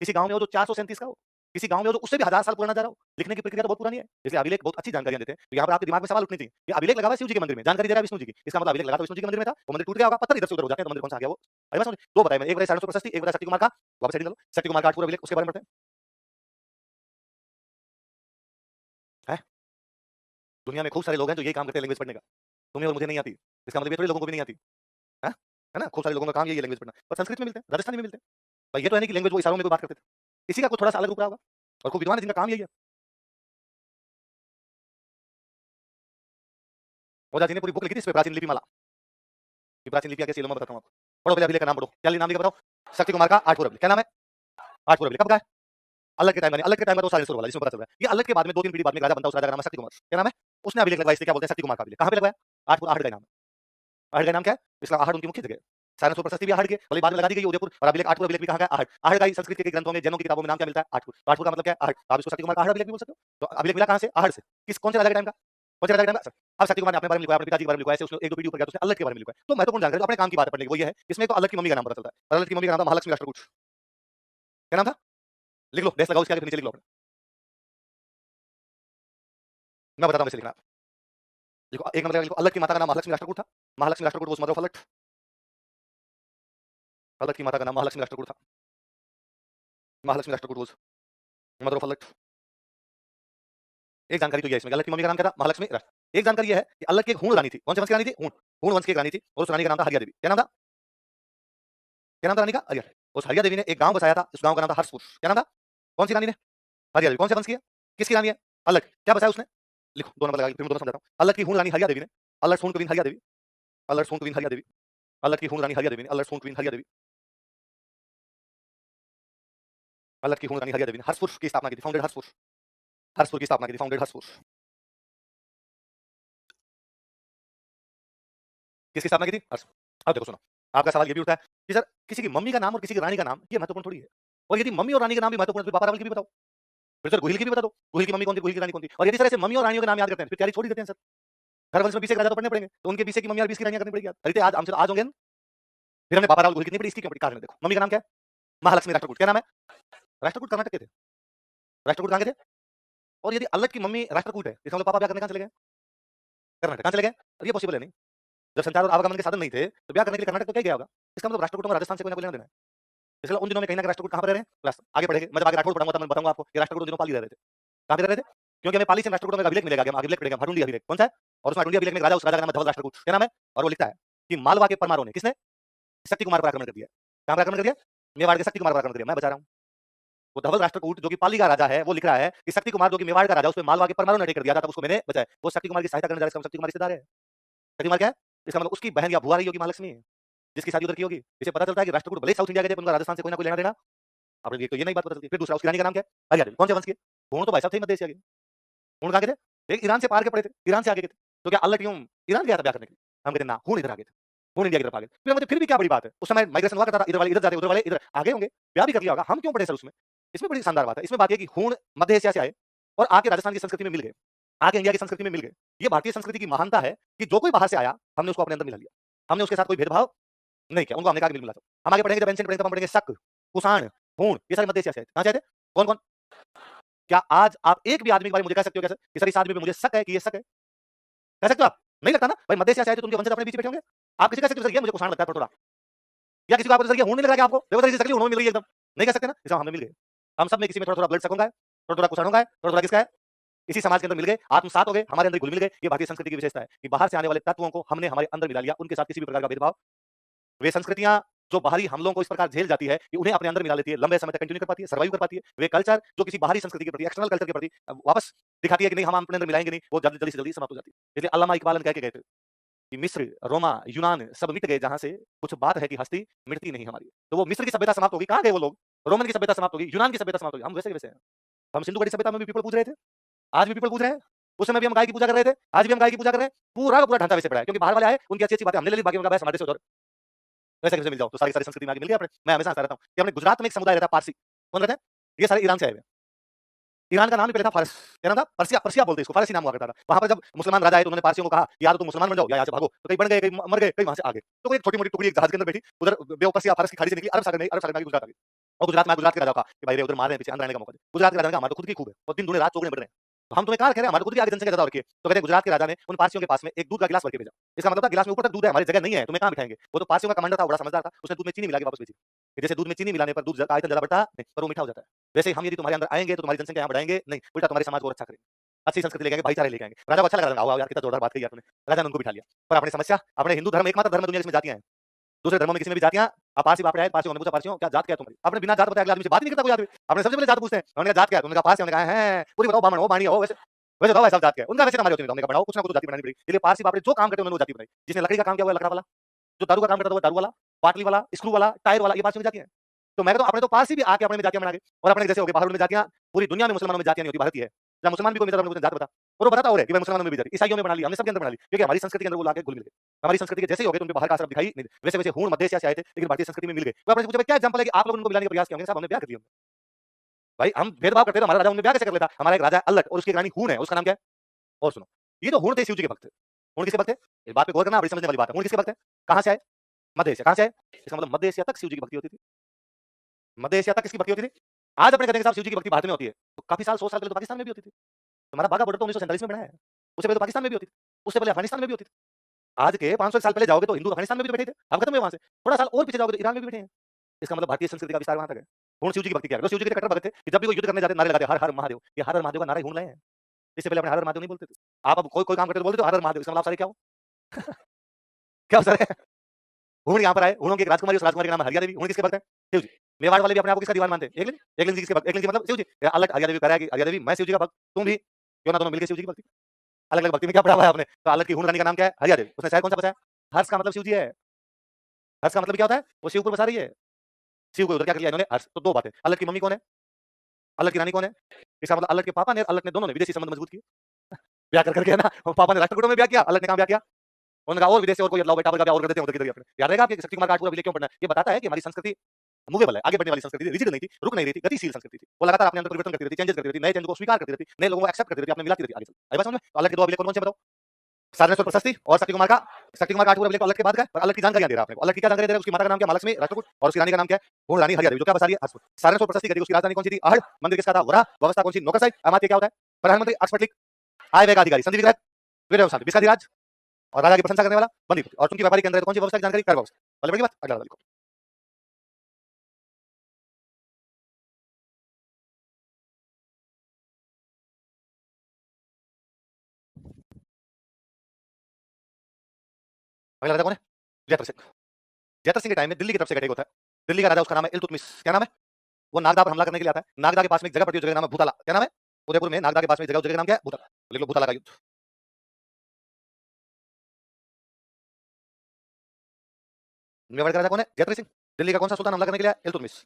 किसी गांव में हो जो 437 का हो, किसी गांव में हो जो उससे भी 1000 साल पुराना जा रहा हो। लिखने की प्रक्रिया तो बहुत पुरानी है, इसलिए अभिलेख बहुत अच्छी जानकारियां देते हैं। तो यहाँ पर आपके दिमाग में सवाल उठने चाहिए, ये अभिलेख लगा हुआ है शिव जी के मंदिर में, जानकारी दे रहा है विष्णु जी की, इसका मतलब अभिलेख लगा तो विष्णु जी के मंदिर में था, वो मंदिर टूट गया होगा, पत्थर इधर से उधर हो जाते हैं, तो मंदिर कौन सा आ गया वो। अरे बस दो बताए मैंने, एक बताया सारनाथ प्रशस्ति, एक बताया शक्ति कुमार का, वापस हेडिंग लो, शक्ति कुमार का पूरा अभिलेख, उसके बारे में पढ़ते हैं। दुनिया में खूब सारे लोग हैं जो यही काम करते हैं लैंग्वेज पढ़ने का, तुम्हें और मुझे नहीं आती, इसका मतलब ये थोड़ी लोगों को भी नहीं आती है। है ना? खूब सारे लोगों का काम यही है लैंग्वेज पढ़ना, और संस्कृत में मिलते हैं, राजस्थानी में मिलते हैं। भाई ये तो है नहीं कि लैंग्वेज वो इशारों में कोई बात करते थे, इसी का कुछ थोड़ा सा अलग रूप रहा होगा, और खूब विद्वान है जिनका काम यही है। ओझा जी ने पूरी बुक लिखी थी इस पे, प्राचीन लिपि माला। ये प्राचीन लिपियां कैसी है मैं बताता हूँ आपको। पढ़ो पहले अभिलेख का नाम पढ़ो, क्या नाम लिखा बताओ? शक्ति कुमार का आठपुर अभिलेख। क्या नाम है? आठपुर अभिलेख। कब का है? अलग के टाइम बने, अलग के टाइम में तो सारे वाला जिसमें पता चल रहा है। ये अलग के बाद में 2-3 पीढ़ी बाद में एक राजा बनता है, उस राजा का नाम है शक्ति कुमार। क्या नाम है? उसने अभिलेख लगवाया, इसलिए क्या बोलते हैं शक्ति कुमार का अभिलेख। कहां पे लगवाया? आठपुर, आहट का नाम है। आहट का नाम क्या है? इसका आहट उनकी मुख्य जगह है। सारनाथ प्रशस्ति भी आहड़ की, भले बाद में लगा दी गई उदयपुर। और अभिलेख आठपुर अभिलेख भी कहाँ का आहड़। आहड़ का ही संस्कृत के ग्रंथों में जैनों की किताबों में नाम क्या मिलता है? आठपुर। तो आठपुर का मतलब क्या है? आहड़। आप इसको शक्ति कुमार का आहड़ अभिलेख भी बोल सकते हो। तो अभिलेख मिला कहाँ से? आहड़ से। किस कौन से राजा के टाइम का? कौन से राजा के टाइम का? अब शक्ति कुमार ने अपने बारे में लिखा, अपने पिताजी के बारे में लिखा, ऐसे उसने एक दो पीढ़ी ऊपर गया तो उसने अलग के बारे में लिखा। तो महत्वपूर्ण जानकारी अपने काम की बात है पढ़ने की, वो ये है इसमें तो अलग की मम्मी का नाम पता चलता है। अलग की मम्मी का नाम था महालक्ष्मी राष्ट्रकूट। क्या नाम था? लिख लो, डैश लगाओ उसके आगे नीचे लिख लो अपने। मैं बताता हूँ कैसे लिखना। देखो एक नंबर लिखो, अलग की माता का नाम महालक्ष्मी राष्ट्रकूट था। Mahalakshmi Rashtrakuta was mother of अलग। अलग की माता का नाम महालक्ष्मी राष्ट्रकूट था। Mahalakshmi Rashtrakuta was mother of अलग। एक जानकारी तो ये है इसमें, अलग की मम्मी का नाम क्या था? महालक्ष्मी राष्ट्र। एक जानकारी ये है कि अलग की एक हूण रानी थी। कौन से वंश की रानी थी? हूण। हूण वंश की एक रानी थी और उस रानी का नाम था हरिया देवी। क्या नाम था? क्या नाम था रानी का? हरिया। उस हरिया देवी ने एक गांव बसाया था, उस गांव का नाम था हर्षपुर। क्या नाम था? कौन सी रानी ने? हरिया देवी। कौन से वंश की है? किसकी रानी है? अलग। क्या बसाया उसने? लिखो, दो नंबर लगा, फिर मैं दोनों समझाता हूँ। अलग की हूण रानी हरिया देवी ने, अलग सून क्वीन हरिया देवी, अलग सून क्वीन हरिया देवी, अलग की हूण रानी हरिया देवी ने, अलग सून क्वीन हरिया देवी, अलग की हूण रानी हरिया देवी ने हर्षपुर की स्थापना की थी। फाउंडेड हर्षपुर। हर्षपुर की स्थापना की थी, फाउंडेड हर्षपुर। किसकी स्थापना की थी? हर्षपुर। अब देखो सुनो, आपका सवाल ये भी उठता है कि सर किसी की मम्मी का नाम और किसी की रानी का नाम ये महत्वपूर्ण थोड़ी है। और यदि मम्मी और रानी का नाम भी महत्वपूर्ण है तो पापा रावल की भी बताओ। फिर सर गोहिल की भी बता दो, गोहिल की मम्मी कौन थी, गोहिल की रानी कौन थी। और यदि सर ऐसे मम्मी और रानियों के नाम याद करते हैं फिर तैयारी छोड़ ही देते हैं सर। हर वंश में 20 एक राजा तो पढ़ने पड़ेंगे, तो उनके 20 की मम्मी और 20 की रानियां करनी पड़ेगी याद। खरीदते आज हमसे आज होंगे ना? फिर हमने पापा रावल गोहिल कितनी पड़ी, इसकी क्यों पड़ी? कारण देखो, मम्मी का नाम क्या है? महालक्ष्मी राष्ट्रकूट। क्या नाम है? राष्ट्रकूट कर्नाटक के थे। राष्ट्रकूट कहाँ के थे? और यदि अलग की मम्मी राष्ट्रकूट है इसका मतलब पापा ब्याह करने कहाँ चले गए? कर्नाटक। कहाँ चले गए? और ये पॉसिबल है नहीं। जब संचार और आवागमन के साधन नहीं थे तो ब्याह करने के लिए कर्नाटक तो क्या गया होगा? इसका मतलब राष्ट्रकूटों में राजस्थान से कोई ना कोई लेना देना है। इसलिए उन दिनों में कहीं ना कहीं राष्ट्रकूट कहाँ पर रह रहे हैं? आगे बढ़ेंगे, मैं जब आगे राठौड़ पढ़ाऊंगा तब मैं बताऊंगा आपको कि राष्ट्रकूट उन दिनों पाली रह रहे थे। कहाँ पे रह रहे थे? क्योंकि हमें पाली से राष्ट्रकूटों में अभिलेख मिलेगा, हम अभिलेख पढ़ेंगे, हरडुंडी अभिलेख कौन सा है? और उसमें हरडुंडी अभिलेख में एक राजा, उस राजा का नाम है धवल राष्ट्रकूट। क्या नाम है? और वो लिखता है कि मालवा के परमारों ने, किसने? शक्ति कुमार पर आक्रमण कर दिया। कहाँ पर आक्रमण कर दिया? मेवाड़ के शक्ति कुमार पर आक्रमण कर दिया। मैं बचा रहा हूँ। वो धवल राष्ट्रकूट जो कि पाली का राजा है वो लिख रहा है कि शक्ति कुमार जो कि मेवाड़ का राजा, उस पे मालवा के परमारों ने अटैक कर दिया था, तब उसको मैंने बचाया। वो शक्ति कुमार की सहायता करने जा रहा है, शक्ति कुमार रिश्तेदार है। शक्ति कुमार क्या है? इसका मतलब उसकी बहन या बुआ रही होगी महालक्ष्मी, जिसकी शादी उधर की होगी। इसे पता चलता है कि राष्ट्रकूट भले साउथ इंडिया के थे, उनका राजस्थान से कोई ना कोई लेना देना। अब ये तो ये नहीं बात पता चलती। फिर दूसरा, उसकी रानी का नाम क्या है? हरिया देवी। कौन से वंश की? हूण तो भाई साहब थे मध्य एशिया के। हूण कहाँ के थे? एक ईरान से पार के पड़े थे, ईरान से आगे के थे। तो क्या अल्लाह यूं ईरान गया था ब्याह करने के लिए? हम कहते ना, हूण इधर आगे थे, हूण इंडिया की तरफ आगे। फिर मुझे फिर भी क्या बड़ी बात है, उस समय माइग्रेशन हुआ करता था, इधर वाले इधर जाते, उधर वाले इधर आगे होंगे, ब्याह भी कर लिया होगा, हम क्यों पड़े सर उसमें? इसमें बड़ी शानदार बात है। इसमें बात ये कि हूण मध्य एशिया से आए और आके राजस्थान की संस्कृति में मिल गए, आके इंडिया की संस्कृति में मिल गए। ये भारतीय संस्कृति की महानता है कि जो कोई बाहर से आया हमने उसको अपने अंदर मिला लिया, हमने उसके साथ कोई भेदभाव नहीं किया, उनको हमने कहा कि मिला। हम आगे पढ़ेंगे, जब एंशिएंट पढ़ेंगे तब हम पढ़ेंगे शक, कुषाण, हूण, ये सारे मध्य एशिया से आए। कहां से आए थे? कौन कौन? क्या आज आप एक भी आदमी के बारे में मुझे कह सकते हो क्या सर कि सर इस आदमी पे मुझे शक है कि ये शक है? कह सकते हो आप? नहीं लगता ना भाई, मध्य एशिया से आए तो उनके वंशज अपने बीच बैठे होंगे। आप किसी कह सकते हो सर ये मुझे कुषाण लगता है, टोटोरा, या किसी को आपको सर ये हूण नहीं लग रहा है आपको? देखो सर इसकी हूण मिल गई एकदम, नहीं कह सकते ना? इसका हमें मिल गए। हम सब में किसी में थोड़ा थोड़ा ब्लड शक होगा, थोड़ा थोड़ा कुषाण होगा, थोड़ा थोड़ा किसका है? इसी समाज के अंदर मिल गए, आत्मसात हो गए, हमारे अंदर घुल मिल गए। ये भारतीय संस्कृति की विशेषता है कि बाहर से आने वाले तत्वों को हमने हमारे अंदर मिला लिया, उनके साथ किसी भी प्रकार का भेदभाव। वे संस्कृतियां जो बाहरी हमलों को इस प्रकार झेल जाती है कि उन्हें अपने अंदर मिला लेती है, लंबे समय तक कंटिन्यू कर पाती है, सर्वाइव कर पाती है। वे कल्चर जो किसी बाहरी संस्कृति के प्रति, एक्सटर्नल कल्चर के प्रति वापस दिखाती है कि नहीं हम अपने अंदर मिलाएंगे नहीं, वो जल्दी जल्दी से जल्दी समाप्त हो जाती है। इसलिए अल्लामा इकबाल ने कह के गए थे कि मिस्र, रोमा, यूनान सब मिट गए जहां से, कुछ बात है कि हस्ती मिटती नहीं हमारी। तो वो मिस्र की सभ्यता समाप्त होगी, कहां गए वो लोग? रोमन की सभ्यता समाप्त होगी, यूनान की सभ्यता समाप्त होगी, हम वैसे के वैसे हैं। हम सिंधु घाटी सभ्यता में भी पीपल पूज रहे थे, आज भी पीपल पूज रहे हैं। उस समय भी हम गाय की पूजा कर रहे थे, आज भी हम गाय की पूजा कर रहे हैं। पूरा का पूरा ढांचा वैसे पड़ा है, क्योंकि बाहर वाले आए, उनकी अच्छी अच्छी बातें हमने ले ली, बाकी उनका बस हमारे से उधर वैसे कैसे मिल जाओ, तो सारी सारी संस्कृति में आगे मिल गया अपने। मैं हमेशा हंसता रहता हूँ कि अपने गुजरात में एक समुदाय रहता है पारसी, कौन रहते हैं? ये सारे ईरान से आए हुए। ईरान का नाम ही पहले था फारस, क्या नाम था? पर्सिया, पर्सिया बोलते इसको, फारसी नाम हुआ करता था। वहां पर जब मुसलमान राजा आए तो उन्होंने पारसियों को कहा कि या तो तुम मुसलमान बन जाओ या यहाँ से भागो। तो कई बन गए, कई मर गए, कई वहां से आ गए। तो कोई छोटी मोटी टुकड़ी एक जहाज के अंदर बैठी, उधर बेओपर्सिया फारस की खाड़ी से निकली, अरब सागर में, अरब सागर में गुजरात आ गई। और गुजरात में गुजरात के राजा का कि भाई रे उधर मार रहे हैं, पीछे अंदर आने का मौका दे। गुजरात के राजा ने कहा हमारे तो खुद की खूब है और दिन दुने रात चौगुने बढ़ रहे हैं, तो हम तुम्हें कहा कह रहे हैं, हमारे खुद की आगे जनसंख्या ज्यादा हो रखी है। तो कहते हैं गुजरात के राजा ने उन पारसियों के पास में एक दूध का गिलास भर के भेजा। इसका मतलब था गिलास में ऊपर तक दूध है, हमारी जगह नहीं है, तुम्हें कहां बिठाएंगे? वो तो पारसियों का कमांडर था, बड़ा समझदार था, उसने दूध में चीनी मिला के वापस भेजी। कि जैसे दूध में चीनी मिलाने पर दूध आयतन ज्यादा बढ़ता नहीं, पर वो मीठा हो जाता है। वैसे ही हम यदि तुम्हारे अंदर आएंगे तो तुम्हारी जनसंख्या यहाँ बढ़ाएंगे नहीं, उल्टा तुम्हारे समाज को और अच्छा करेंगे, अच्छी संस्कृति लेके आएंगे, भाईचारे लेके आएंगे। राजा को अच्छा लगा, आओ यार कितना जोरदार बात कही आपने। राजा ने उनको बिठा लिया। पर अपनी समस्या, अपने हिंदू धर्म एकमात्र धर्म है दुनिया जिसमें जातियां हैं। दूसरे धर्मों में किसी में भी जातियां, आप पारसी बाप आए, पारसियों ने पूछा पारसियों क्या जात क्या है तुम्हारी? आपने बिना जात बताए अगले आदमी से बात ही नहीं करता कोई आदमी। आपने सबसे पहले जात पूछते हैं, उन्होंने कहा जात क्या है? उन्होंने कहा पारसी, उन्होंने कहा है पूरी बताओ, बामण हो, बाणी हो, वैसे वैसे बताओ भाई साहब जात क्या है? उनका वैसे हमारे होते नहीं, हमने कहा बढ़ाओ कुछ ना कुछ जाति बनानी पड़ेगी। इसलिए पारसी बाप ने जो काम करते उन्होंने वो जाति बनाई। जिसने लकड़ी का काम किया हुआ लकड़ा वाला, जो दारू का काम करता था वो दारू वाला, पाटली वाला, स्क्रू वाला, टायर वाला, ये पारसियों की जाति है। तो मैं तो अपने तो पारसी भी आके अपने में जातियां बना के और अपने जैसे हो गए, बाहर में जातियां, पूरी दुनिया में मुसलमानों में जातियां नहीं होती, भारत ही है। जब मुसलमान भी कोई मिलता है, हमने जात बता और वो बताता और है कि भाई मुसलमानों में भी जाति, ईसाइयों में बना ली, हमने सबके अंदर बना ली, क्योंकि हमारी संस्कृति के अंदर वो लाके घुल मिल गए। हमारी संस्कृति के जैसे ही हो गए तो उनके बाहर का असर दिखाई नहीं, वैसे वैसे हूण मध्य एशिया से आए थे लेकिन भारतीय संस्कृति में मिल गए। कोई आपने पूछा क्या एग्जांपल है कि आप लोगों ने उनको मिलाने का प्रयास किया? साहब हमने ब्याह कर दिया। भाई हम भेदभाव करते थे, हमारा राजा उनमें ब्याह कैसे कर लेता? हमारा एक राजा है अल्लट और उसकी रानी हूण है, उसका नाम क्या है? और सुनो, ये तो हूण थे शिव जी के भक्त थे। हूण किसके भक्त थे? इस बात पे गौर करना, बड़ी समझने वाली बात है। हूण किसके भक्त है? कहां से आए? मध्य एशिया। कहां से आए? इसका मतलब मध्य एशिया तक शिव जी की भक्ति होती थी। मध्य एशिया तक किसकी भक्ति होती थी? आज अपने कहते हैं साहब शिव जी की भक्ति भारत में होती है, तो काफी साल 100 साल पहले तो पाकिस्तान में भी होती थी। हमारा बाघा बॉर्डर तो 1947 में बना है, उससे पहले तो पाकिस्तान में भी होती थी, उससे पहले अफगानिस्तान में भी होती थी। आज के 500 साल पहले जाओगे तो हिंदू अफगानिस्तान में भी तो बैठे थे, अब खत्म हुए वहां से। थोड़ा साल और पीछे जाओगे तो ईरान में भी बैठे हैं। इसका मतलब भारतीय संस्कृति का विस्तार वहां तक है। हूण शिव जी की भक्ति क्या है? शिव जी के कट्टर भक्त थे कि जब भी कोई युद्ध करने जाते नारे लगाते हर हर महादेव। ये हर हर महादेव का नारा ही हूण लाए हैं। इससे पहले अपने हर हर महादेव नहीं बोलते थे। आप अब कोई कोई काम करते तो बोलते हो हर हर महादेव। इसका मतलब आप सारे क्या हो? क्या हो सारे? हूण यहाँ पर आए, हूणों की एक राजकुमारी, उस राजकुमारी का नाम है हरिया देवी। हूण किसके भक्त है? शिव जी। मेवाड़ वाले भी अपने आप को किसका दीवान मानते हैं? एकलिंग। एकलिंग जी किसके भक्त? एकलिंग जी मतलब शिव जी। अलग हरिया देवी कह रहा है कि हरिया देवी मैं शिव जी का भक्त, तुम भी क्यों ना दोनों मिलकर शिव जी की भक्ति। अलग अलग भक्ति में क्या पढ़ा हुआ है आपने? तो अलग की हूण रानी का नाम क्या है? हरिया देवी। उसने शहर कौन सा बसाया? हर्ष का मतलब शिव जी है। हर्ष का मतलब क्या होता है? वो शिव को बसा रही है। शिव को उधर क्या कर लिया इन्होंने? हर्ष। तो दो बातें, अलग की मम्मी कौन है? अलग की रानी कौन है? इसका मतलब अलग के पापा ने, अलग ने, दोनों ने विदेशी संबंध मजबूत किए। ब्याह कर करके है ना, पापा ने राष्ट्रकूटों में ब्याह किया, अलग ने कहां ब्याह किया? उन्होंने कहा और विदेश से और कोई लाओ बेटा का ब्याह और कर देते हैं उधर किधर ही अपने। याद रहेगा आपके शक्ति कुमार का आठ पूरा विलेय क्यों पढ़ना है? ये बताता है कि हमारी संस्कृति मूवेबल है, आगे बढ़ने वाली संस्कृति थी, रिजिड नहीं थी, रुक नहीं रही थी, गतिशील संस्कृति थी। वो लगातार अपने अंदर परिवर्तन करती रहती, चेंजेस करती रहती, नए चेंज को स्वीकार करती रहती, नए लोगों को एक्सेप्ट करती रहती, अपने मिलाती रहती आगे चल। आई बात समझ में? तो अलग के दो अभिलेख कौन-कौन से बताओ? सारनेश्वर प्रशस्ति और शक्ति कुमार का आठ पूरा अभिलेख तो अलग के बाद का है, पर अलग की जानकारियां दे रहा है आपने को। अलग की क्या जानकारी दे रहा है? उसकी माता का नाम क्या? महालक्ष्मी राष्ट्रकूट और उसकी रानी का नाम क्या है? हूण रानी हरिया देवी, जो क्या बसा रही है? हर्षपुर। सारनेश्वर प्रशस्ति कहती है उसकी राजधानी कौन सी थी? अहड़। मंदिर किसका था? वराह। व्यवस्था कौन सी? नौकरशाही। अमात्य क्या होता है? प्रधानमंत्री। एक्सपर्ट आय व्यय का अधिकारी, संधि विग्रह, विग्रह शांति, किसका अधिराज और राजा की प्रशंसा करने वाला बंदी। और चूंकि व्यापारी के अंदर है तो कौन सी व्यवस्था की जानकारी? कर व्यवस्था। पहले बड़ी बात, अगला लिखो। अगला राजा कौन है? जयतर सिंह। जयतर सिंह के टाइम में दिल्ली की तरफ से अटैक होता है। दिल्ली का राजा उसका नाम है इल्तुतमिश। क्या नाम है? वो नागदा पर हमला करने के लिए आता है। नागदा के पास में एक जगह पड़ती है, जगह का नाम है भूताला। क्या नाम है? उदयपुर में नागदा के पास में जगह, जगह का नाम क्या है? भूताला। लिख लो भूताला का युद्ध। मेवाड़ का राजा कौन है? जयतर सिंह। दिल्ली का कौन सा सुल्तान हमला करने के लिए आया? इल्तुतमिश।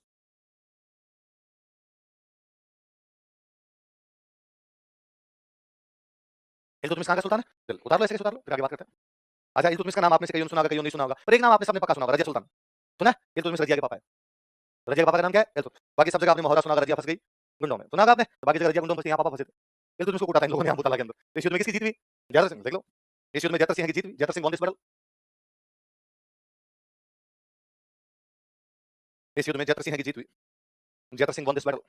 इल्तुतमिश कहां का सुल्तान है? चल उतार लो, ऐसे कैसे उतार लो, फिर आगे बात करते हैं। अच्छा, इल्तुतमिश का नाम आपने से कईयों ने सुना होगा, कईयों ने नहीं सुना होगा, पर एक नाम आपने सबने पक्का सुना होगा, रजिया सुल्तान। सुना है? इल्तुतमिश रजिया के पापा है। रजिया के पापा का नाम क्या है? इल्तुतमिश। बाकी सब जगह आपने मोहरा सुना होगा, रजिया फंस गई गुंडों में, सुना होगा आपने? तो बाकी जगह रजिया गुंडों में फंसी, यहाँ पापा फंसे थे। इल्तुतमिश को कूटा था इन लोगों ने यहाँ भूताला के अंदर। तो इस युद्ध में किसकी जीत हुई? जयतर सिंह। देख लो, इस युद्ध में जयतर सिंह की जीत हुई। Jaitra Singh won this battle. इस युद्ध में जयतर सिंह की जीत हुई। Jaitra Singh won this battle.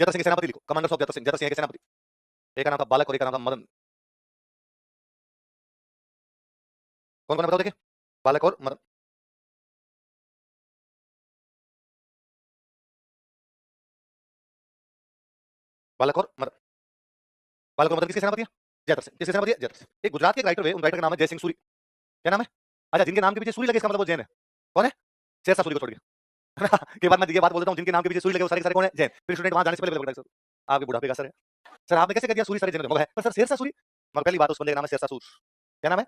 Jaitra Singh के सेनापति लिखो, कमांडर्स ऑफ जयतर सिंह। जयतर सिंह के सेनापति, एक का नाम था बालक और एक का नाम था मदन। कौन कौन है बताओ देखिए? बालक और मदन। बालक और मदन। बालक और मदन किसके सेनापति है? जयतर सिंह। किसके सेनापति है? जयतर सिंह। एक गुजरात के एक राइटर है, उन राइटर का नाम है जय सिंह सूरी। क्या नाम है? अच्छा, जिनके नाम के पीछे सूरी लगे इसका मतलब वो जैन है। कौन है? शेरशाह सूरी को छोड़ के। के बाद मैं ये बात बोल देता हूँ, जिनके नाम के पीछे सूरी लगे वो सारे के सारे कौन है? जैन। फिर स्टूडेंट वहां जाने से पहले पता सर आपके बुढ़ापे का असर है। सर आपने कैसे कर दिया सूरी सारे जैन है? पर सर शेरशाह सूरी, मगर पहली बात उस बंदे का नाम है शेरशाह सूर। क्या नाम है?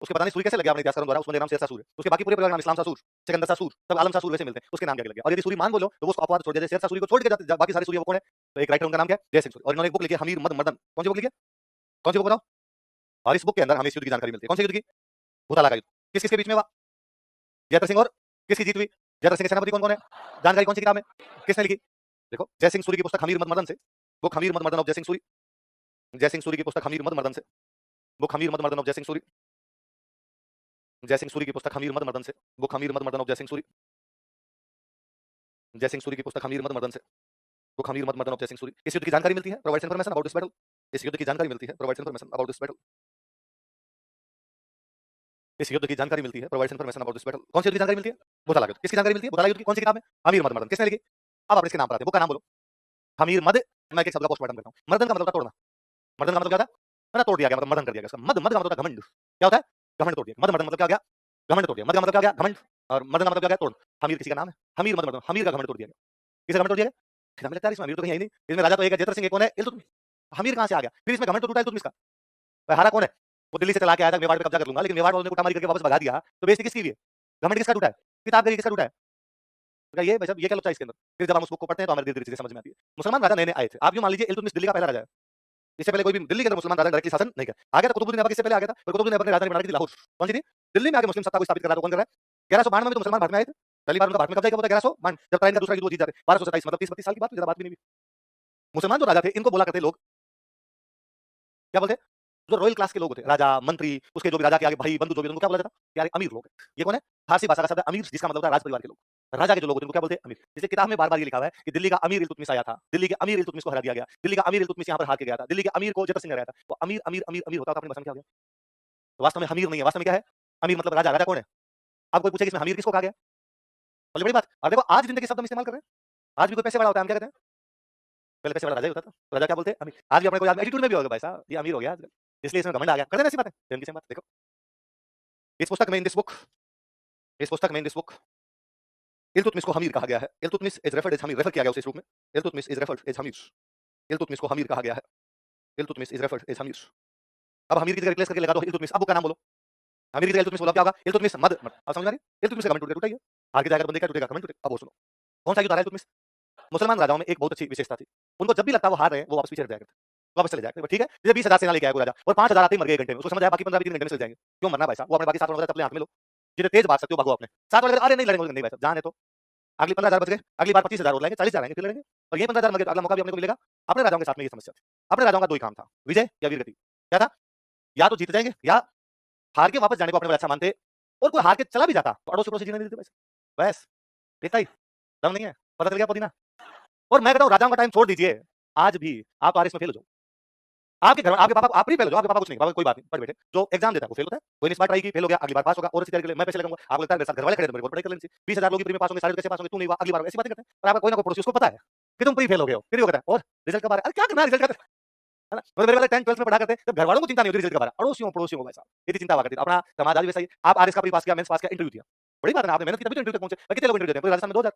उसके पता नहीं सूरी कैसे लगे आपने इतिहासकारों द्वारा, उस बंदे का नाम शेरशाह सूर है। उसके बाकी पूरे परिवार का नाम इस्लाम शाह सूर, सिकंदर शाह सूर, सब आलम शाह सूर वैसे मिलते हैं, उसके नाम क्या लग गया? और यदि सूरी मान बोलो तो वो उसको अपवाद छोड़ देते, शेरशाह सूरी को छोड़ के जाते बाकी सारे सूरी वो कौन है? तो एक राइटर उनका नाम क्या है? जय सिंह सूरी। और इन्होंने एक बुक लिखी है हमीर मद मर्दन। कौन सी बुक लिखी है? कौन सी बुक बताओ? और इस बुक के अंदर हमें इस युद्ध की जानकारी मिलती है। कौन से युद्ध की? भूताला का युद्ध। किस किसके बीच में हुआ? जयतर सिंह और किसकी जीत हुई? जयतर सिंह के सेनापति कौन कौन है? जानकारी कौन सी किताब में किसने लिखी? देखो, जय सिंह सूरी की पुस्तक हमीर मद मर्दन से, बुक हमीर मद मर्दन ऑफ जय सिंह सूरी। जय सिंह सूरी की पुस्तक हमीर मद मर्दन से, बुक हमीर मद मर्दन ऑफ जय सिंह सूरी। जय सिंह सूरी की पुस्तक हमीर मद मर्दन से, बुक हमीर मद मर्दन ऑफ जय सिंह सूरी। जय सिंह सूरी की पुस्तक हमीर मद मर्दन से, बुक हमीर मद मर्दन ऑफ जय सिंह सूरी। इस युद्ध की जानकारी मिलती है, provides information about this battle. इस युद्ध की जानकारी मिलती है, provides information about this battle. इस युद्ध की जानकारी मिलती है, provides information about this battle. कौन सी युद्ध की जानकारी मिलती है? भूताला युद्ध। किसकी जानकारी मिलती है? भूताला युद्ध की। कौन सी किताब में? हमीर मद मर्दन। किसने लिखी? अब आप इसके नाम पर आते हैं, बुक का नाम बोलो। हमीर मद, मैं एक शब्द का पोस्टमार्टम करता हूं। मर्दन का मतलब होता है तोड़ना। मर्दन का मतलब क्या था? मैंने तोड़ दिया गया, मतलब मर्दन कर दिया गया। मद, मद का मतलब होता है घमंड। क्या होता है? घमंड तोड़ दिया। मद मर्दन मतलब क्या गया? घमंड तोड़ दिया। मद का मतलब क्या गया? घमंड। और मर्दन का मतलब क्या गया? तोड़। हमीर किसी का नाम है, हमीर मद मर्दन, हमीर का घमंड तोड़ दिया गया। किसका घमंड तोड़ दिया गया? फिर हमें लगता है इसमें हमीर तो कहीं है ही नहीं। इसमें राजा तो एक है जयतर सिंह, एक कौन है? इल्तुतमिश। हमीर कहां से आ गया? फिर इसमें घमंड तो टूटा इल्तुतमिश का। भाई हारा कौन है? वो दिल्ली से चला के आया था मेवाड़ पे कब्जा कर लूंगा, लेकिन मेवाड़ वालों ने कुटामारी करके वापस भगा दिया, तो बेइज्जती किसकी हुई है? घमंड किसका टूटा है? किताब का किसका टूटा है? तो ये भाई साहब, ये क्या लगता है इसके अंदर? फिर जब हम उस बुक को पढ़ते हैं तो हमें धीरे-धीरे चीजें समझ में आती है। मुसलमान राजा नए-नए आए थे। आप यूँ मान लीजिए इल्तुतमिश दिल्ली का पहला राजा है। इससे पहले कोई भी दिल्ली के अंदर मुसलमान राजा डायरेक्टली शासन नहीं किया। आ गया था कुतुबुद्दीन ऐबक इससे पहले आ गया था, पर कुतुबुद्दीन ऐबक ने राजधानी बना रखी थी लाहौर। कौन सी थी? दिल्ली में आके मुस्लिम सत्ता को स्थापित कर रहा था। कौन कर रहा है? 1192 में तो मुसलमान भारत में आए थे। पहली बार उनका भारत में कब्जा किया था 1192, जब ट्राइन का दूसरा युद्ध वो जीत जाते। 1227 मतलब 30-32 साल की बात, ज्यादा बात भी नहीं हुई। मुसलमान जो राजा थे इनको बोला करते लोग, क्या बोलते? जो रॉयल क्लास के लोग होते, राजा, मंत्री, उसके जो भी राजा के आगे भाई बंधु जो भी, उनको क्या बोला जाता? यार अमीर लोग हैं। ये कौन है? फारसी भाषा का शब्द है अमीर, जिसका मतलब होता है राज परिवार के लोग। राजा के जो लोग होते हैं उनको क्या बोलते हैं? अमीर। इसलिए किताब में बार-बार ये लिखा हुआ है कि दिल्ली का अमीर इल्तुतमिश आया था, दिल्ली के अमीर इल्तुतमिश को हरा दिया गया, दिल्ली का अमीर इल्तुतमिश यहाँ पर हार के गया था, दिल्ली के अमीर को जतर सिंह हराया था। वो अमीर, अमीर, अमीर, अमीर होता था, अपनी भाषा में क्या हो गया? तो वास्तव में अमीर नहीं है, वास्तव में क्या है? अमीर मतलब राजा। राजा कौन है? अब कोई पूछे कि इसमें अमीर किसको कहा गया? बोले बड़ी बात। और देखो आज जिंदगी शब्द हम इस्तेमाल कर रहे हैं। आज भी कोई पैसे वाला होता है, हम क्या कहते हैं? पहले पैसे वाला राजा ही होता था। तो राजा क्या बोलते हैं? अमीर। आज भी अपने कोई एटीट्यूड में भी होगा भाई साहब, ये अमीर हो गया आजकल, इसलिए इसमें घमंड आ गया। करते हैं ऐसी बातें, सेम की सेम बात। देखो इस पुस्तक में, इन दिस बुक, इस पुस्तक में, इन दिस बुक, इल्तुतमिश को हमीर कहा गया है। Iltutmish is referred as Hamir, refer किया गया उसे इस रूप में। Iltutmish is referred as Hamir, Iltutmish को हमीर कहा गया है। Iltutmish is referred as Hamir. अब हमीर की जगह रिप्लेस करके लगा दो इल्तुतमिश। अब का नाम बोलो। हमीर की जगह इल्तुतमिश बोलो, क्या होगा? इल्तुतमिश मद। अब समझ आ रही है? इल्तुतमिश का कमेंट टूटेगा, टूटेगा। हार के जाएगा तो बंदे का टूटेगा, कमेंट टूटेगा। अब वो सुनो, कौन सा युद्ध हारा इल्तुतमिश? मुसलमान राजाओं में एक बहुत अच्छी विशेषता थी, उनको जब भी लगता वो हार रहे हैं, वो वापस पीछे हट जाया करते, वापस चले जाया करते। ठीक है, जैसे 20,000 सेना लेके आया कोई राजा और 5,000 आते ही मर गए 1 घंटे में, उसको समझ आया बाकी 15 भी 3 घंटे में चले जाएंगे। क्यों मरना भाई साहब? वो अपने बाकी 7 वाले तपले हाथ में लो, जितने तेज भाग सकते हो भागो अपने। 7 वाले अरे नहीं लड़ेंगे, नहीं भाई साहब जान है तो अगली 15,000 बच गए, अगली बार 25,000 और लाएंगे, 40,000 आएंगे, फिर लड़ेंगे। और ये 15,000 मर गए तो अगला मौका भी अपने को मिलेगा। अपने राजाओं के साथ में ये समस्या थी। अपने राजाओं का दो ही काम था, विजय या वीरगति। क्या था? या तो जीत जाएंगे या हार के वापस जाने को अपने को अच्छा मानते, और कोई हार के चला भी जाता तो अड़ोसी पड़ोसी जीने नहीं देते। बस इतना ही, दम नहीं है, पता चल गया पुदीना। और मैं कहता हूँ राजाओं का टाइम छोड़ दीजिए, आज भी आप आरएस में फेल हो जाओ, आपके घर में आपके पापा, आप भी फेल हो जाओ, आपके पापा कुछ नहीं, पापा कोई बात नहीं, पढ़ बैठे। जो एग्जाम देता है वो फेल होता है, कोई ने इस बार ट्राई की, फेल हो गया, अगली बार पास होगा और इसी तरीके से मैं पैसे लगाऊंगा, आपको लगता है मेरे साथ घर वाले खड़े हैं, मेरे को पढ़ाई कर लेनी चाहिए, 20,000 लोग प्री में पास होंगे, सारे कैसे पास होंगे, तू नहीं हुआ, अगली बार ऐसी बातें करते हैं। और आपका कोई ना कोई पड़ोसी उसको पता है कि तुम प्री फेल हो गए हो, फिर वो कहता है और रिजल्ट कब आ रहा है? अरे क्या करना है रिजल्ट का, है ना? और मेरे वाले 10 12 में पढ़ा करते हैं, जब घर वालों को चिंता नहीं होती रिजल्ट कब आ रहा है, अड़ोसियों पड़ोसियों को भाई साहब इतनी चिंता हुआ करती है। अपना समाज आज भी वैसा ही है। आप आरएस का प्री पास किया, मेंस पास किया, इंटरव्यू दिया, बड़ी बात है ना, आपने मेहनत की तभी तो इंटरव्यू तक पहुंचे। कितने लोग इंटरव्यू देते हैं? राजस्थान में 2000,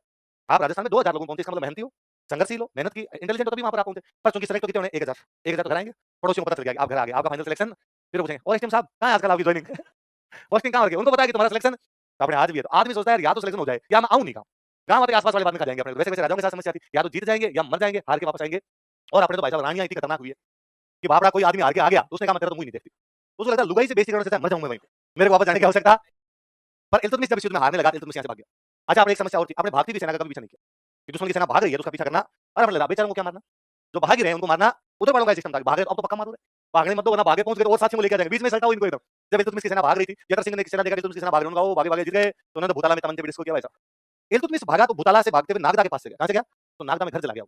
आप राजस्थान में 2000 लोगों को पहुंचे, इसका मतलब मेहनती हो, संघर्षशील हो, मेहनत की, इंटेलिजेंट हो, तभी वहां पर आप पहुंचे। पर चूंकि सेलेक्ट तो कितने होने? 1000, 1000 तो घर आएंगे, पड़ोसियों को पता चल गया आप घर आ गए, आपका फाइनल सिलेक्शन, फिर पूछेंगे और एसटीएम साहब कहां है आजकल आपकी ज्वाइनिंग? पोस्टिंग कहां हो रही है? उनको पता है कि तुम्हारा सिलेक्शन तो अपने आज भी है। तो आदमी सोचता है यार या तो सिलेक्शन हो जाए या मैं आऊं नहीं गांव, गांव आते आसपास वाले बाद में खा जाएंगे अपने। वैसे वैसे राजाओं के साथ समस्या थी, या तो जीत जाएंगे या मर जाएंगे, हार के वापस आएंगे। और अपने तो भाई साहब रानियां इतनी खतरनाक हुई है कि बापड़ा कोई आदमी हार के आ गया तो उसने कहा मैं तेरा तो मुंह नहीं देखती, उसको लगता है लुगाई से बेइज्जती करने से मर जाऊं मैं वहीं पे, मेरे को वापस जाने की आवश्यकता। पर इल्तुतमिश जब इस युद्ध में हारने लगा, इल्तुतमिश यहाँ से भाग गया। अच्छा, अब एक समस्या और थी, अपने भागती हुई सेना का कभी पीछा नहीं किया कि दुश्मन की सेना भाग रही है तो उसका पीछा करना आराम लगा, बेचारों को क्या मारना, जो भाग ही रहे हैं उनको मारना। उधर वालों का सिस्टम था, भागे तो अब तो पक्का मारो, भागने मत दो वरना भागे पहुंच गए तो और साथियों को लेकर जाएंगे, बीच में सल्टा हो इनको एकदम। जब इल्तुतमिश की सेना भाग रही थी, जतर सिंह ने सेना देखा इल्तुतमिश की सेना भाग रही है, उनका वो भागे भागे जीत गए, तो उन्होंने भूताला में तमंचे ब्रिटिश को किया वैसा। इल्तुतमिश भागा तो भूताला से भागते हुए नागदा के पास से गया। कहां से गया? तो नागदा में घर चला गया,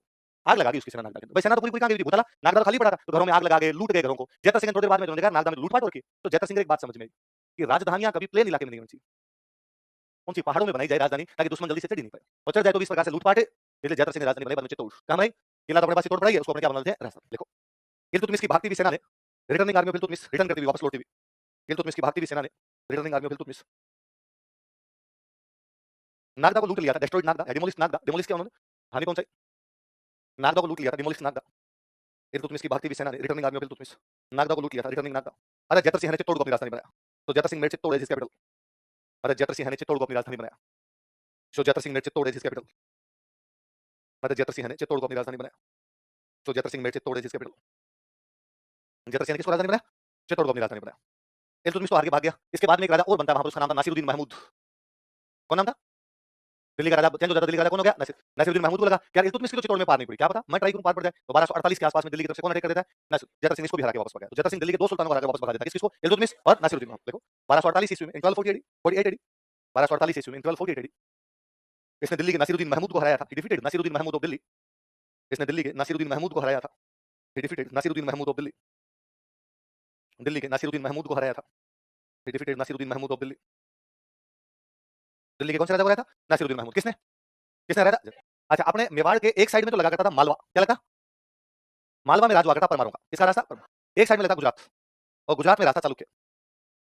आग लगा दी उसकी सेना नागदा के। भाई सेना तो पूरी पूरी कहां गई थी? भूताला, नागदा तो खाली पड़ा था, तो घरों में आग लगा के लूट गए घरों को। जतर सिंह ने थोड़ी देर बाद में देखा नागदा में लूटपाट हो रखी है, तो जतर सिंह को एक बात समझ में आई कि राजधानियां कभी प्लेन इलाके में नहीं होनी चाहिए, कौन सी पहाड़ों में बनाई जाए राजधानी, ताकि दुश्मन जल्दी से चढ़ ही नहीं पाए, और चढ़ जाए तो भी इस प्रकार से लूटपाट है। इसलिए जतर सिंह ने राजधानी बनाई बाद में चित्तौड़। कहां बनाई? किला तो अपने पास चित्तौड़ पड़ा ही है, उसको अपने क्या बना लेते हैं? राजस्थान। देखो इल्तुतमिश की भागती हुई सेना ने, returning army of Iltutmish, return करती हुई वापस लौटती हुई इल्तुतमिश की भागती हुई सेना ने, returning army of Iltutmish, Nagda को लूट लिया था, destroyed Nagda, demolish Nagda. Demolish किया उन्होंने, हानि पहुंचाई, नागदा को लूट लिया था, डिमोलिश नागदा। इल्तुतमिश की भागती हुई सेना ने, returning army of Iltutmish, Nagda को लूट लिया था, रिटर्निंग नागदा। अरे जतर सिंह ने चित्तौड़ को अपनी राजधानी बनाया, तो Jaitra Singh made Chittor as his capital. अरे जतर सिंह ने चित्तौड़ को अपनी राजधानी बनाया, so Jaitra Singh made Chittor as his capital. अरे जतर सिंह ने चित्तौड़ को अपनी राजधानी बनाया, so Jaitra Singh made Chittor as his capital. Jaitra Singh ने किसको राजधानी बनाया? चित्तौड़ को अपनी राजधानी बनाया। इल्तुतमिश तो आगे भाग गया। इसके बाद में एक राजा और बनता है वहां पर, उसका नाम था नासिरुद्दीन महमूद। कौन नाम था? दिल्ली का राजा चेंज हो जाता, दिल्ली का राजा कौन हो गया? नासिरुद्दीन महमूद को लगा कि यार इल्तुतमिश की तो चित्तौड़ में पार नहीं पड़ी, क्या पता मैं ट्राई करूं पार पड़ जाए। तो 1248 के आसपास में दिल्ली की तरफ से कौन अटैक कर देता है? जतर सिंह इसको भी हरा के वापस आ गया। तो जतर सिंह दिल्ली के दो सुल्तानों को हरा के वापस भगा देता है, किसको? इल्तुतमिश और नासिरुद्दीन महमूद। देखो 1248 ईस्वी में, 1248 एडी, 48 एडी, 1248 ईस्वी में, 1248 एडी, इसने दिल्ली के नासिरुद्दीन महमूद को हराया था। He defeated Nasiruddin Mahmud of Delhi, इसने दिल्ली के नासिरुद्दीन महमूद को हराया था। He defeated Nasiruddin Mahmud of Delhi, Delhi के नासिरुद्दीन महमूद को हराया था। He defeated Nasiruddin Mahmud of Delhi, Delhi के कौन से राजा को हराया था? नासिरुद्दीन महमूद। किसने किसने हराया था? अच्छा, अपने मेवाड़ के एक साइड में तो लगा करता था मालवा, क्या लगा? मालवा में राज हुआ करता परमारों का, इसका रास्ता एक साइड में लगा गुजरात, और गुजरात में रास्ता चालुक्य।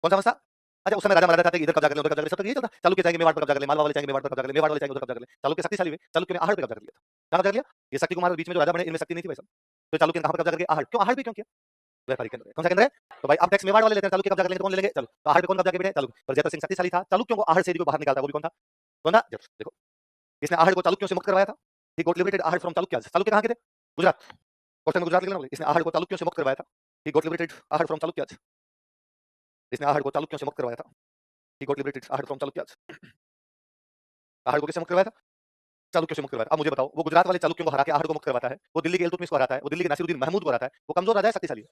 कौन सा मसला? अच्छा, उस समय राजा महाराजा चाहते इधर कब्जा कर ले, उधर कब्जा कर ले, सब तक ये चलता। चालुक्य चाहेंगे मेवाड़ पर कब्जा कर ले, मालवा वाले चाहेंगे मेवाड़ पर कब्जा कर ले, मेवाड़ वाले चाहेंगे उधर कब्जा कर ले। चालुक्य शक्तिशाली हुए, चालुक्य ने आहड़ पे कब्जा कर लिया था। कहां कब्जा कर लिया? ये शक्ति कुमार बीच में जो राजा बने, इनमें शक्ति नहीं थी भाई साहब, तो चालुक्य ने कहां पर कब्जा करके? आहड़। क्यों आहड़ पे क्यों किया? व्यापारी केंद्र है। कौन सा केंद्र है? तो भाई अब टैक्स मेवाड़ वाले लेते हैं, चालुक्य कब्जा कर लेंगे तो कौन ले लेंगे? चलो, तो आहड़ पे कौन कब्जा किए? चालुक्य। पर जयतर सिंह शक्तिशाली था, चालुक्यों को आहड़ से को बाहर निकालता, वो भी कौन था? कौन था? जयतर। देखो इसने आहड़ को चालुक्यों से मुक्त करवाया था। He got liberated Ahar from Chalukya. Chalukya कहां के थे? गुजरात। क्वेश्चन में गुजरात लिखना बोले। इसने आहड़ को चालुक्यों से मुक्त करवाया था। He got liberated Ahar from Chalukyas. इसने आहड़ को चालुक्यों से मुक्त करवाया था। He got liberated Ahar from Chalukyas. Ahar को किससे मुक्त करवाया था? चालुक्यों से मुक्त करवाया था। अब मुझे बताओ, वो गुजरात वाले चालुक्यों को हरा के आहड़ को मुक्त करवाता है, वो दिल्ली के इल्तुतमिश को हराता है, वो दिल्ली के नासिरुद्दीन महमूद को हराता है, वो कमजोर राजा है शक्तिशाली है?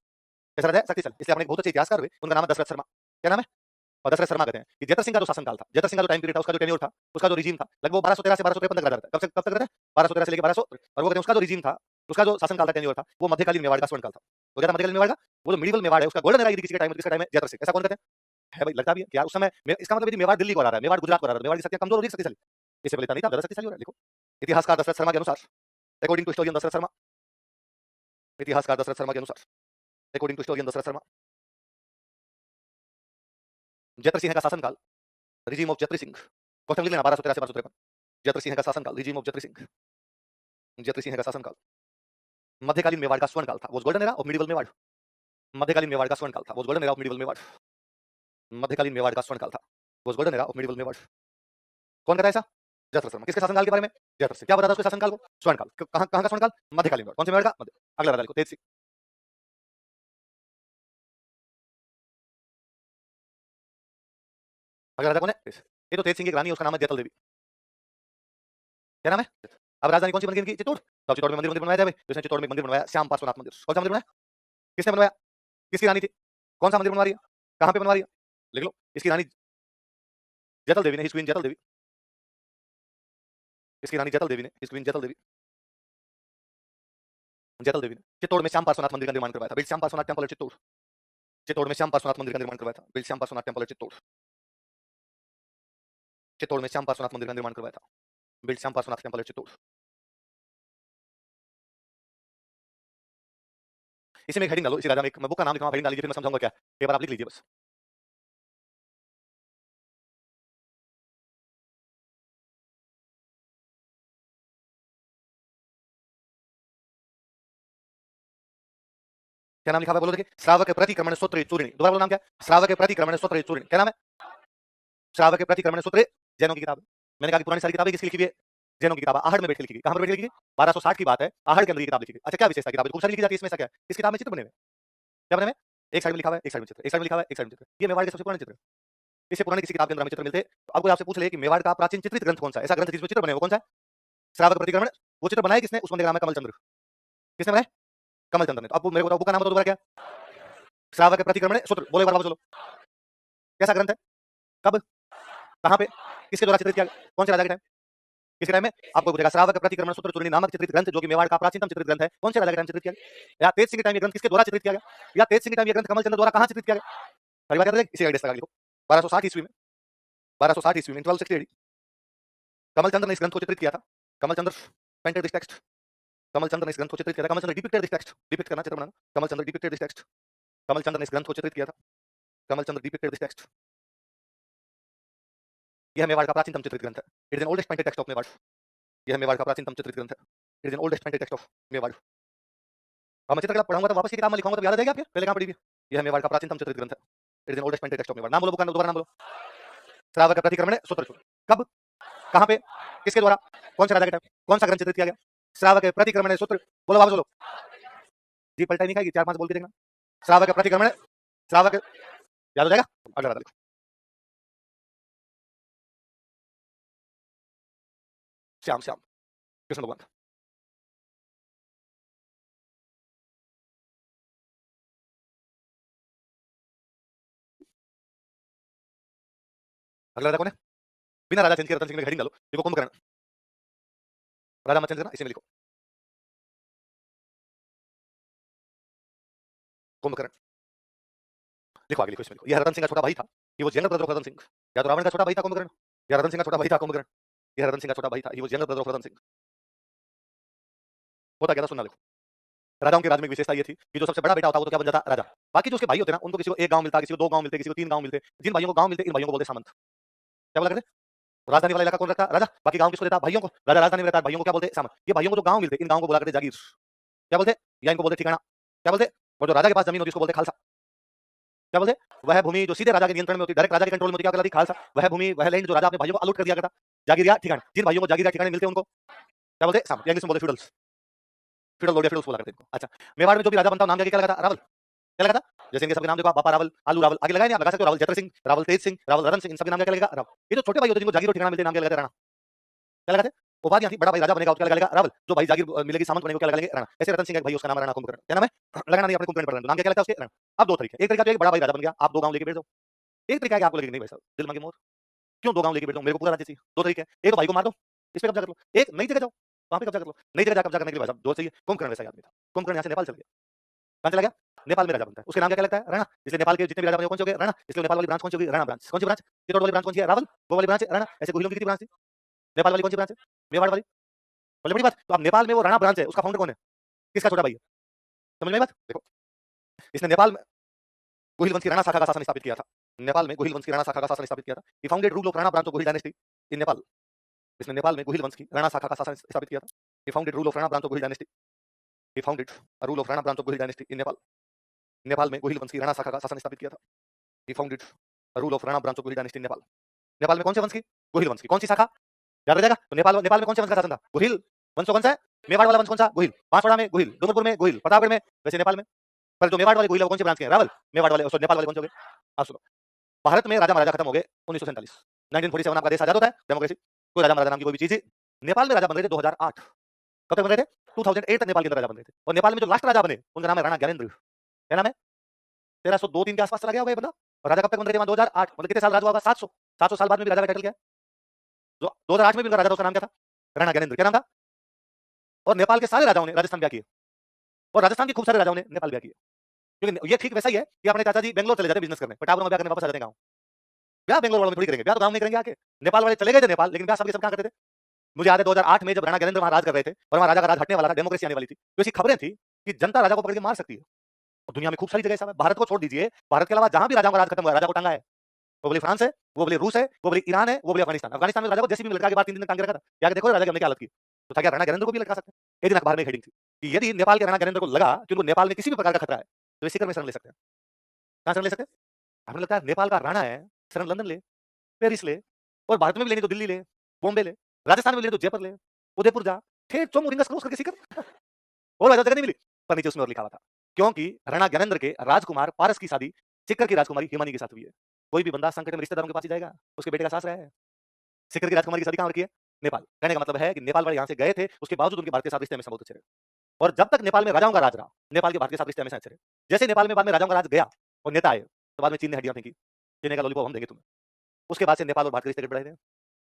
कैसा राजा है? शक्तिशाली। इसलिए अपने एक बहुत अच्छे इतिहासकार हुए, उनका नाम है दशरथ शर्मा। क्या नाम है? और दशरथ शर्मा कहते हैं कि जयतर सिंह का जो शासनकाल था, जयतर सिंह का जो टाइम पीरियड था, उसका जो टेन्योर था, उसका जो रिजीम था, लगभग 1213 से 1253 तक राजा रहता है। कब से कब तक रहता है? 1213 से लेकर 1200। और वो कहते हैं उसका जो रिजीम था, उसका जो शासनकाल था, टेन्योर था, वो मध्यकालीन मेवाड़ का स्वर्णकाल था। वो क्या था मध्यकालीन मेवाड़ का? वो जो मिडिवल मेवाड़ है, उसका गोल्डन एरा यदि किसी का टाइम है, किसका टाइम है? जयतर सिंह। ऐसा कौन कहते हैं? है भाई, लगता भी है कि यार उस समय इसका मतलब यदि मेवाड़ दिल्ली को हरा रहा है, मेवाड़ गुजरात को हरा रहा है, मेवाड़ की शक्तियां कमजोर हो रही है, शक्तिशाली। इससे पहले था नहीं था, ज्यादा शक्तिशाली हो रहा है। देखो इतिहासकार दशरथ शर्मा के अनुसार, according to historian Dasharath Sharma, इतिहासकार दशरथ शर्मा के अनुसार, according to historian Dasharath Sharma, Jaitra Singh का शासनकाल, regime of Jaitra Singh, question लिख लेना 1213 से 1253। जयतर सिंह का शासनकाल, रिजीम ऑफ जयतर सिंह, जयतर सिंह का शासनकाल, मध्यकालीन मेवाड़ का स्वर्णकाल था, वो golden era of medieval Mewar. मध्यकालीन मेवाड़ का स्वर्णकाल था, वो golden era of medieval Mewar. मध्यकालीन मेवाड़ का स्वर्णकाल था, वो golden era of medieval Mewar. कौन कहता है ऐसा? जयतर शर्मा। किसके शासनकाल के बारे में? जयतर सिंह। क्या बताता है उसके शासनकाल को? स्वर्णकाल। कहां कहां का स्वर्णकाल? मध्यकालीन मेवाड़। कौन से मेवाड़ का? मध्य। अगला राजा लिखो, तेज सिंह। अगला राजा कौन है? ये तो तेज सिंह की एक रानी है, उसका नाम है जैतल देवी। क्या नाम है? अब राजधानी कौन सी बन गई इनकी? चित्तौड़। तो चित्तौड़ में मंदिर बनवाया जाए भाई, तो इसने चित्तौड़ में मंदिर बनवाया, श्याम पार्श्वनाथ मंदिर। कौन सा मंदिर बनाया? किसने बनवाया? किसकी रानी थी? कौन सा मंदिर बनवा रही है? कहां पे बनवा रही है? लिख लो, इसकी रानी जैतल देवी ने, हिज क्वीन जैतल देवी, इसकी रानी जैतल देवी ने, हिज क्वीन जैतल देवी, जैतल देवी ने चित्तौड़ में श्याम पार्श्वनाथ मंदिर का निर्माण करवाया था। Build Shyam Parshvanath temple at Chittor. Chittor में श्याम पार्श्वनाथ मंदिर का निर्माण करवाया था। Build Shyam Parshvanath temple at Chittor. Chittor में श्याम पार्श्वनाथ मंदिर का निर्माण करवाया था। Build Shyam Parshvanath temple at Chittor. इसी में एक हेडिंग डालो, इसी राजा में एक बुक का नाम लिखना, हेडिंग डाल लीजिए, फिर मैं समझाऊंगा क्या। एक बार आप लिख लीजिए बस। क्या नाम लिखा हुआ है बोलो देखिए? श्रावक प्रतिक्रमण सूत्र चूर्णी। दोबारा बोलो नाम क्या है? श्रावक प्रतिक्रमण सूत्र चूर्णी। क्या नाम है? श्रावक प्रतिक्रमण सूत्र, जैनों की किताब है। मैंने कहा कि पुरानी सारी किताबें किसकी लिखी हुई है? जैनों की किताब। आहड़ में बैठ के लिखी गई। कहां पर बैठ के लिखी गई? 1260 की बात है, आहड़ के अंदर ये किताब लिखी गई। अच्छा, क्या विशेषता किताब है? खूब सारी लिखी जाती है, इसमें ऐसा क्या है? इस किताब में चित्र बने हुए। क्या बने हुए? एक साइड में लिखा हुआ है, एक साइड में चित्र, एक साइड में लिखा हुआ है, एक साइड में चित्र। ये मेवाड़ के सबसे पुराने चित्र है। इससे पुराने किसी किताब के अंदर हमें चित्र मिलते हैं। तो अब कोई आपसे पूछ ले कि मेवाड़ का प्राचीन चित्रित ग्रंथ कौन सा है? ऐसा ग्रंथ जिसमें चित्र बने, वो कौन सा है? श्रावक प्रतिक्रमण। वो चित्र बनाए किसने? उस बंदे का नाम है कमल चंद्र। किसने बनाए? कमल चंद्र ने। तो अब मेरे को बताओ, बुक का नाम बताओ दोबारा क्या? श्रावक प्रतिक्रमण सूत्र। बोलो एक बार चलो, कैसा ग्रंथ है? कब? कहां पे? किसके द्वारा चित्रित किया? कौन से राजा के टाइम? किसके टाइम में? आपको पूछेगा। श्रावक प्रतिक्रमण सूत्र चूर्णी नामक चित्रित ग्रंथ, जो कि मेवाड़ का प्राचीनतम चित्रित ग्रंथ है, कौन से राजा के टाइम चित्रित किया गया? या तेज सिंह के टाइम ये ग्रंथ किसके द्वारा चित्रित किया गया? या तेज सिंह के टाइम ये ग्रंथ कमल चंद्र द्वारा कहां चित्रित किया गया? पहली बात याद रखिए, इसी आइडिया से लिखो। 1260 ईस्वी में, 1260 ईस्वी में, 1260 कमल चंद्र ने इस ग्रंथ को चित्रित किया था। कमल चंद्र पेंटेड दिस टेक्स्ट। कमल चंद्र ने इस ग्रंथ को चित्रित किया था। कमल चंद्र डिपिक्टेड दिस टेक्स्ट। डिपिक्ट करना, चित्र बनाना। कमल चंद्र डिपिक्टेड दिस टेक्स्ट। कमल चंद्र ने इस ग्रंथ को चित्रित किया था। कमल चंद्र डिपिक्टेड दिस टेक्स्ट। यह मेवाड़ का प्राचीनतम चित्रित ग्रंथ है। It is an oldest painted text of Mewar. यह मेवाड़ का प्राचीनतम चित्रित ग्रंथ है। It is an oldest painted text of Mewar. अब मैं चित्रकला पढ़ाऊंगा तो वापस की किताब में लिखाऊंगा तो याद आ जाएगा आपके? पहले कहां पढ़ी थी? यह मेवाड़ का प्राचीनतम चित्रित ग्रंथ है। It is an oldest painted text of Mewar. नाम बोलो बुक का, दोबारा नाम बोलो। श्रावक प्रतिक्रमण सूत्र चूर्णी। कब? कहां पे? किसके द्वारा? कौन से राजा के टाइम? कौन सा ग्रंथ चित्रित किया गया? श्रावक प्रतिक्रमण सूत्र। बोलो वापस बोलो। जी पलटा नहीं खाएगी, 4-5 बोल के देखना। श्रावक प्रतिक्रमण, श्रावक, याद हो जाएगा? अगला राजा लिखो। श्याम, श्याम कृष्ण भगवान। अगला राजा कौन है? बिना राजा चेंज किए रतन सिंह में हेडिंग डालो, देखो कुंभकर्ण। राजा मत चेंज करना, इसी में लिखो कुंभकर्ण। लिखो आगे, लिखो इसमें लिखो। यह रतन सिंह का छोटा भाई था। He was younger brother of Ratan Singh. या तो रावण का छोटा भाई था कुंभकर्ण, या रतन सिंह का छोटा भाई था कुंभकर्ण। यह रतन सिंह का छोटा भाई था। He was younger brother of Ratan Singh. होता क्या था सुनना, देखो। राजाओं के राज में एक विशेषता ये थी कि जो सबसे बड़ा बेटा होता वो तो क्या बन जाता? राजा। बाकी जो उसके भाई होते ना, उनको किसी को एक गांव मिलता, किसी को 2 गांव मिलते, किसी को 3 गांव मिलते। जिन भाइयों को गांव मिलते, इन भाइयों को बोलते सामंत। क्या बोला करते? राजधानी वाला इलाका कौन रखता? राजा। बाकी गांव किसको देता? भाइयों को। राजा राजधानी में रहता है, भाइयों को क्या बोलते? सामंत। ये भाइयों को जो गांव मिलते, इन गांव को बोला करते जागीर। क्या बोलते? या इनको बोलते ठिकाना। क्या बोलते? और जो राजा के पास जमीन होती उसको बोलते खालसा। क्या बोलते? वह भूमि जो सीधे राजा के नियंत्रण में होती, डायरेक्ट राजा के कंट्रोल में होती, क्या कहलाती? खालसा। वह भूमि, वह लैंड जो राजा अपने भाइयों को अलॉट कर दिया करता, जागीर या ठिकाना। जिन भाइयों को जागीर या ठिकाने मिलते उनको क्या बोलते? सामंत। या इंग्लिश में बोलते फ्यूडल्स। फ्यूडल लॉर्ड या फ्यूडल्स बोला करते हैं इनको। अच्छा, मेवाड़ में जो भी राजा बनता हो नाम क्या लगा था? रावल। क्या लगा था? जैसे इनके सबके नाम देखो आप, बापा रावल, आलू रावल, आगे लगाए नहीं आप, लगा सकते हो रावल जतर सिंह, रावल तेज सिंह, रावल रतन सिंह, इन सबके नाम क्या लगेगा? रावल। ये जो छोटे भाई होते हैं जिनको जागीर और ठिकाना मिलते हैं नाम क्या लगाते हैं? राणा। क्या लगाते हैं? उपाधियां थी, बड़ा भाई राजा बनेगा उसका क्या लगेगा? रावल। जो भाई जागीर मिलेगी सामंत बनेगा क्या लगा लेंगे? राणा। ऐसे रतन सिंह का भाई उसका नाम है राणा कुंभकर्ण। क्या नाम है? लगाना नहीं अपने कुंभकर्ण पढ़ रहे नाम क्या लगता है उसके? राणा। अब दो तरीके, एक तरीका तो है कि बड़ा भाई राजा बन गया, आप दो गांव लेके बैठ जाओ। एक तरीका है कि आपको लगेगा नहीं भाई साहब दिल मांगे मोर, क्यों दो गांव लेके बैठ जाऊं, मेरे को पूरा राज्य चाहिए। दो तरीके हैं, एक तो भाई को मार दो, इस पे कब्जा कर लो, एक नई जगह जाओ, वहां पे कब्जा कर लो। नई जगह कब्जा करने के लिए भाई साहब दो चाहिए। कुंभकर्ण वैसा ही आदमी था। कुंभकर्ण यहाँ से नेपाल चल गया। कहां चला गया? नेपाल में राजा बनता है, उसके नाम क्या लगता है? राणा। इसलिए नेपाल के जितने भी राजा बने कौन से हो गए? राणा। इसलिए नेपाल वाली ब्रांच कौन सी होगी? राणा ब्रांच। कौन सी ब्रांच? चित्तौड़ वाली ब्रांच कौन सी है? रावल। वो वाली ब्रांच है राणा। ऐसे गोहिलों की कितनी ब्रांच थी? नेपाल वाली कौन सी ब्रांच है? मेवाड़ वाली। बोले बड़ी बात, तो अब नेपाल में वो राणा ब्रांच है, उसका फाउंडर कौन है? किसका छोटा भाई है? समझ में आई बात? देखो, इसने नेपाल में गोहिल वंश की राणा शाखा का शासन स्थापित किया था। नेपाल में गोहिल वंश की राणा शाखा का शासन स्थापित किया था। He founded rule of Rana branch of Gohil dynasty in Nepal. इसने नेपाल में गोहिल वंश की राणा शाखा का शासन स्थापित किया था। He founded rule of Rana branch of Gohil dynasty. He founded a rule of Rana branch of Gohil dynasty in Nepal. Nepal में गोहिल वंश की राणा शाखा का शासन स्थापित किया था। He founded a rule of Rana branch of Gohil dynasty in Nepal. Nepal में कौन से वंश की? गोहिल वंश की। कौन सी शाखा? याद रह जाएगा। तो नेपाल में कौन से वंश का शासन था? गोहिल वंश कौन सा है? मेवाड़ वाला वंश कौन सा? गोहिल। बांसवाड़ा में गोहिल, डूंगरपुर में गोहिल, प्रतापगढ़ में, वैसे नेपाल में। पर जो मेवाड़ वाले गोहिल है वो कौन से ब्रांच के हैं? रावल। मेवाड़ वाले नेपाल वाले कौन से हो गए? आप सुनो, भारत में राजा महाराजा खत्म हो गए 1947। 1947 आपका देश आजाद होता है, डेमोक्रेसी। कोई राजा महाराजा नाम की कोई भी चीज ही। नेपाल में राजा बन रहे थे 2008। कब तक बन रहे थे? 2008 तक नेपाल के अंदर राजा बन रहे थे। और नेपाल में जो लास्ट राजा बने उनका नाम है राणा ज्ञानेंद्र। क्या नाम है? 1302-3 के आसपास चला गया होगा ये बंदा। और राजा कब तक बन रहे थे? 2008। मतलब कितने साल राज हुआ होगा? 700 साल बाद में भी राजा का टाइटल क्या है? जो 2008 में भी उनका राजा था उसका नाम क्या था? राणा ज्ञानेंद्र। क्या नाम था? और नेपाल के सारे राजाओं ने राजस्थान ब्याह किए, और राजस्थान के खूब सारे राजाओं ने नेपाल ब्याह किए। क्योंकि ये ठीक वैसा ही है कि अपने चाचा जी बेंगलोर चले जाते बिजनेस करने, पटावर में ब्याह करने वापस आ जाते गाँव। ब्याह बेंगलोर वालों में थोड़ी करेंगे, ब्याह तो गाँव में करेंगे आके। नेपाल वाले चले गए थे नेपाल, लेकिन ब्याह सबके सब कहाँ करते थे? मुझे याद है 2008 में जब राणा ज्ञानेंद्र वहां राज कर रहे थे और वहां राजा का राज हटने वाला था, डेमोक्रेसी आने वाली थी, तो ऐसी खबरें थी कि जनता राजा को पकड़ के मार सकती है। और दुनिया में खूब सारी जगह ऐसा है, भारत को छोड़ दीजिए, भारत के अलावा जहां भी राजाओं का राज खत्म हुआ राजा को टांगा है। वो बोले फ्रांस है, वो बोले रूस है, वो बोले ईरान है, वो बोले अफगानिस्तान। अफगानिस्तान में राजा को जैसे भी लटका के बाद 3 दिन तक टांगे रखा था। क्या देखो राजा की हमने क्या हालत की। तो था क्या राणा ज्ञानेंद्र को भी लटका सकते हैं? एक दिन अखबार में हेडिंग थी कि यदि नेपाल के राणा ज्ञानेंद्र को लगा कि उनको नेपाल में किसी भी प्रकार का खतरा है तो वे सीकर में शरण ले सकते हैं। कहां शरण ले सकते हैं? हमें लगता है नेपाल का राणा है, शरण लंदन ले, पेरिस ले, और भारत में भी लेनी तो दिल्ली ले, बॉम्बे ले, राजस्थान में लेनी तो जयपुर ले, उदयपुर जा, फिर चोमू रिंगस क्रॉस करके सीकर। और वजह जगह नहीं मिली, पर नीचे उसमें और लिखा हुआ था क्योंकि राणा ज्ञानेंद्र के राजकुमार पारस की शादी सीकर की राजकुमारी हिमानी के साथ हुई है। कोई भी बंदा संकट में रिश्तेदारों के पास ही जाएगा, उसके बेटे का सास रहा है। सीकर की राजकुमारी की शादी कहां की है? नेपाल। कहने का मतलब है कि नेपाल वाले यहाँ से गए थे, उसके बावजूद उनके भारत के साथ रिश्ते हमेशा बहुत अच्छे रहे। और जब तक नेपाल में राजाओं का राज रहा, नेपाल के भारत के साथ रिश्ते हमेशा अच्छे रहे। जैसे नेपाल में बाद में राजाओं का राज गया और नेता आए, तो बाद में चीन ने हड्डियां फेंकी, चीन ने कहा लॉलीपॉप हम देंगे तुम्हें। उसके बाद से नेपाल और भारत के रिश्ते बढ़े थे।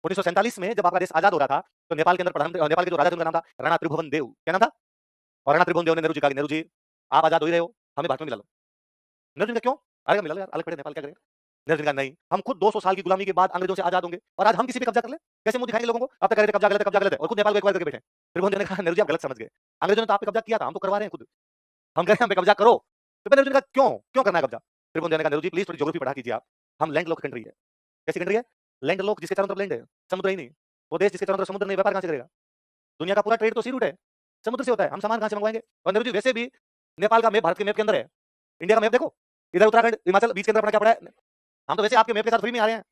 1947 में जब आपका देश आजाद हो रहा था, तो नेपाल के अंदर प्रधानमंत्री, नेपाल के जो राजा थे उनका नाम था राणा त्रिभुवन देव। क्या नाम था? और राणा त्रिभुवन देव ने नेहरू जी कहा, नेहरू जी आप आजाद हो ही रहे हो, हमें भारत में मिला लो। नेहरू जी ने क्यों? अरे मिला लो यार, अलग पड़े नेपाल क्या करें? नेहरू जी ने कहा नहीं, हम खुद 200 साल की गुलामी के बाद अंग्रेजों से आजाद होंगे और आज हम किसी पे कब्जा कर ले, कैसे मुंह दिखाएंगे लोगों को? अब तक कह रहे थे कब्जा गलत है और खुद नेपाल को एक बार करके बैठे। त्रिभुवन देव ने कहा नेहरू जी आप गलत समझ गए, अंग्रेजों ने तो आप पे कब्जा किया था, हम तो करवा रहे हैं खुद, हम कह रहे हैं हम पे कब्जा करो। तो नेहरू जी ने कहा क्यों क्यों करना है कब्जा? त्रिभुवन देव ने कहा नेहरू जी प्लीज थोड़ी ज्योग्राफी पढ़ा कीजिए आप, हम लैंड लॉक कंट्री है। कैसी कंट्री है? लैंड लॉक, जिसके चारों तरफ लैंड है, समुद्र ही नहीं। वो देश जिसके चारों तरफ समुद्र नहीं, व्यापार कहां से करेगा? दुनिया का पूरा ट्रेड तो सी रूट है, समुद्र से होता है, हम सामान कहां से मंगवाएंगे? और नेहरू जी वैसे भी नेपाल का मैप भारत के मैप के अंदर है, इंडिया का मैप देखो, इधर उत्तराखंड हिमाचल बीच के अंदर अपना क्या पड़ा है? हम तो वैसे आपके मैप के साथ फ्री में आ रहे हैं।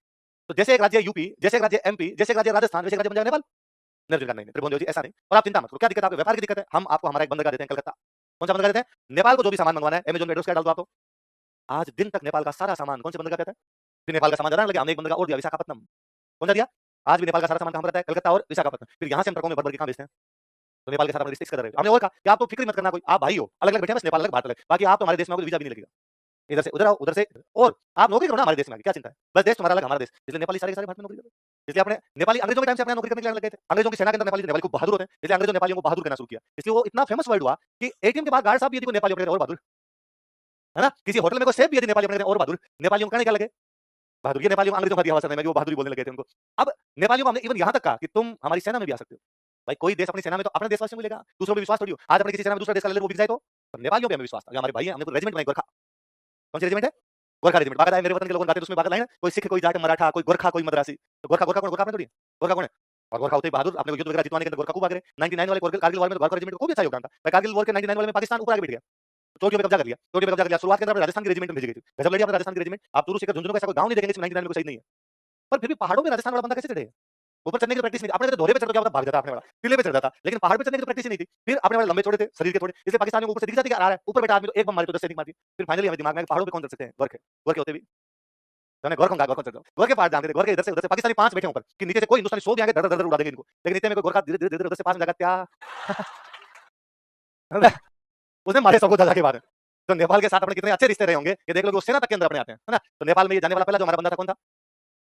तो जैसे एक राज्य यूपी, जैसे एक राज्य एमपी, जैसे एक राज्य राजस्थान, वैसे एक राज्य बन जाएगा नेपाल। नेहरू जी का नहीं, त्रिभुवन देव जी ऐसा नहीं, और आप चिंता मत करो, क्या दिक्कत है आपको? व्यापार की दिक्कत है, हम आपको हमारा एक बंदरगाह देते हैं कलकत्ता। कौन सा बंदरगाह देते हैं? नेपाल को जो भी सामान मंगवाना है अमेज़न में एड्रेस क्या डाल दो आपको, आज दिन तक नेपाल का सारा सामान कौन से बंदरगाह पे आता है? फिर नेपाल का सामान ज्यादा ना लगे, हमने एक बंदरगाह और दिया विशाखापत्तनम। कौन सा दिया? आज भी नेपाल का सारा सामान कहां पर रहता है? कलकत्ता और विशाखापत्तनम। फिर यहां से हम ट्रकों में भर भर के कहां बेचते हैं? तो नेपाल के साथ अपने रिश्ते इस कदर है। हमने और कहा कि आप तो फिक्र ही मत करना, कोई आप भाई हो, अलग अलग बैठे हैं बस, नेपाल अलग भारत अलग, बाकी आप तो हमारे देश में आओगे वीजा भी नहीं लगेगा। इधर से उधर आओ, उधर से इधर। और आप नौकरी करो ना हमारे देश में आके, क्या चिंता है? बस देश तुम्हारा अलग हमारा देश, इसलिए नेपाली सारे के सारे भारत में नौकरी करते हैं। इसलिए अपने नेपाली अंग्रेजों के टाइम से अपने नौकरी करने के लिए लग गए थे। अंग्रेजों की सेना के अंदर नेपाली खूब बहादुर होते हैं, इसलिए अंग्रेजों ने नेपालियों को बहादुर कहना शुरू किया। इसलिए वो इतना फेमस वर्ड हुआ कि एटीएम के बाद गार्ड साहब भी यदि कोई नेपाली अपने और बहादुर, है ना? किसी होटल में कोई सेफ भी यदि नेपाली अपने और बहादुर, नेपालियों को कहने क्या लगे? बहादुर। ये नेपालियों को अंग्रेजों का दिया हुआ असर नहीं, वो बहादुरी बोलने लगे थे उनको। अब नेपालियों को हमने इवन यहाँ तक कहा कि तुम हमारी सेना में भी आ सकते हो। भाई कोई देश अपनी सेना में तो अपने देशवासियों को मिलेगा, दूसरों पे विश्वास थोड़ी हो। आज अपने किसी सेना में दूसरा देश का ले ले वो बिक जाए तो? पर नेपालियों पे हमें विश्वास था, ये हमारे भाई हैं, हमने तो रेजिमेंट बनाई गोरखा। कौन सी रेजिमेंट है? गोरखा रेजिमेंट। बाकायदा मेरे वतन के लोग गाते हैं, तो उसमें बाकायदा लाइन है, कोई सिख, कोई जाट, मराठा, कोई गोरखा, कोई मद्रासी। तो गोरखा गोरखा कौन? गोरखा आपने थोड़ी है। गोरखा कौन है? और गोरखा होते ही बहादुर, अपने को युद्ध वगैरह जितवाने के अंदर गोरखा खूब आगे रहे। 99 वाले कारगिल वॉर में तो गोरखा रेजिमेंट को खूब अच्छा योगदान था। भाई कारगिल वॉर के 99 वाले में पाकिस्तान ऊपर आगे बैठ गया, चोटियों पे कब्जा कर लिया, चोटियों पे कब्जा कर लिया। शुरुआत के अंदर राजस्थान की रेजिमेंट में भेजी गई थी, गजब लड़ी आपने राजस्थान की रेजिमेंट। आप दूर से झुंझुनू का ऐसा कोई गांव नहीं देखेंगे जिसमें 99 में कोई शहीद नहीं है। पर फिर भी पहाड़ों में राजस्थान वाला बंदा कैसे चढ़े? ऊपर चढ़ने की तो प्रैक्टिस नहीं थी। आपने तो दोहरे पे चढ़ तो क्या होता भाग जाता आपने वाला, टीले पे चढ़ जाता, लेकिन पहाड़ पे चढ़ने की तो प्रैक्टिस ही नहीं थी। फिर आपने वाले लंबे चौड़े थे, शरीर के थोड़े, इसलिए पाकिस्तानियों को ऊपर से दिख जाती है कि आ रहा है, ऊपर बैठा आदमी तो एक बम मारे तो 10 सैनिक मार दिए। फिर फाइनली हमें दिमाग में आया कि पहाड़ों पे कौन चढ़ सकते हैं, गोर के होते भी। तो हमने गौर कौन चढ़ जाओ, गोर के पहाड़ जानते थे, गोर के इधर से पाकिस्तानी 5 बैठे ऊपर कि नीचे से कोई हिंदुस्तानी सो भी आएंगे धड़-धड़ उड़ा देंगे इनको। लेकिन इतने में कोई गोरखा धीरे-धीरे उधर से पास में जाकर क्या उसने मारे सबको जा के बाद। तो नेपाल के साथ अपने कितने अच्छे रिश्ते रहे होंगे कि देख लो कि वो सेना तक के अंदर अपने आते हैं, है ना? तो नेपाल में ये जाने वाला पहला जो हमारा बंदा था कौन था?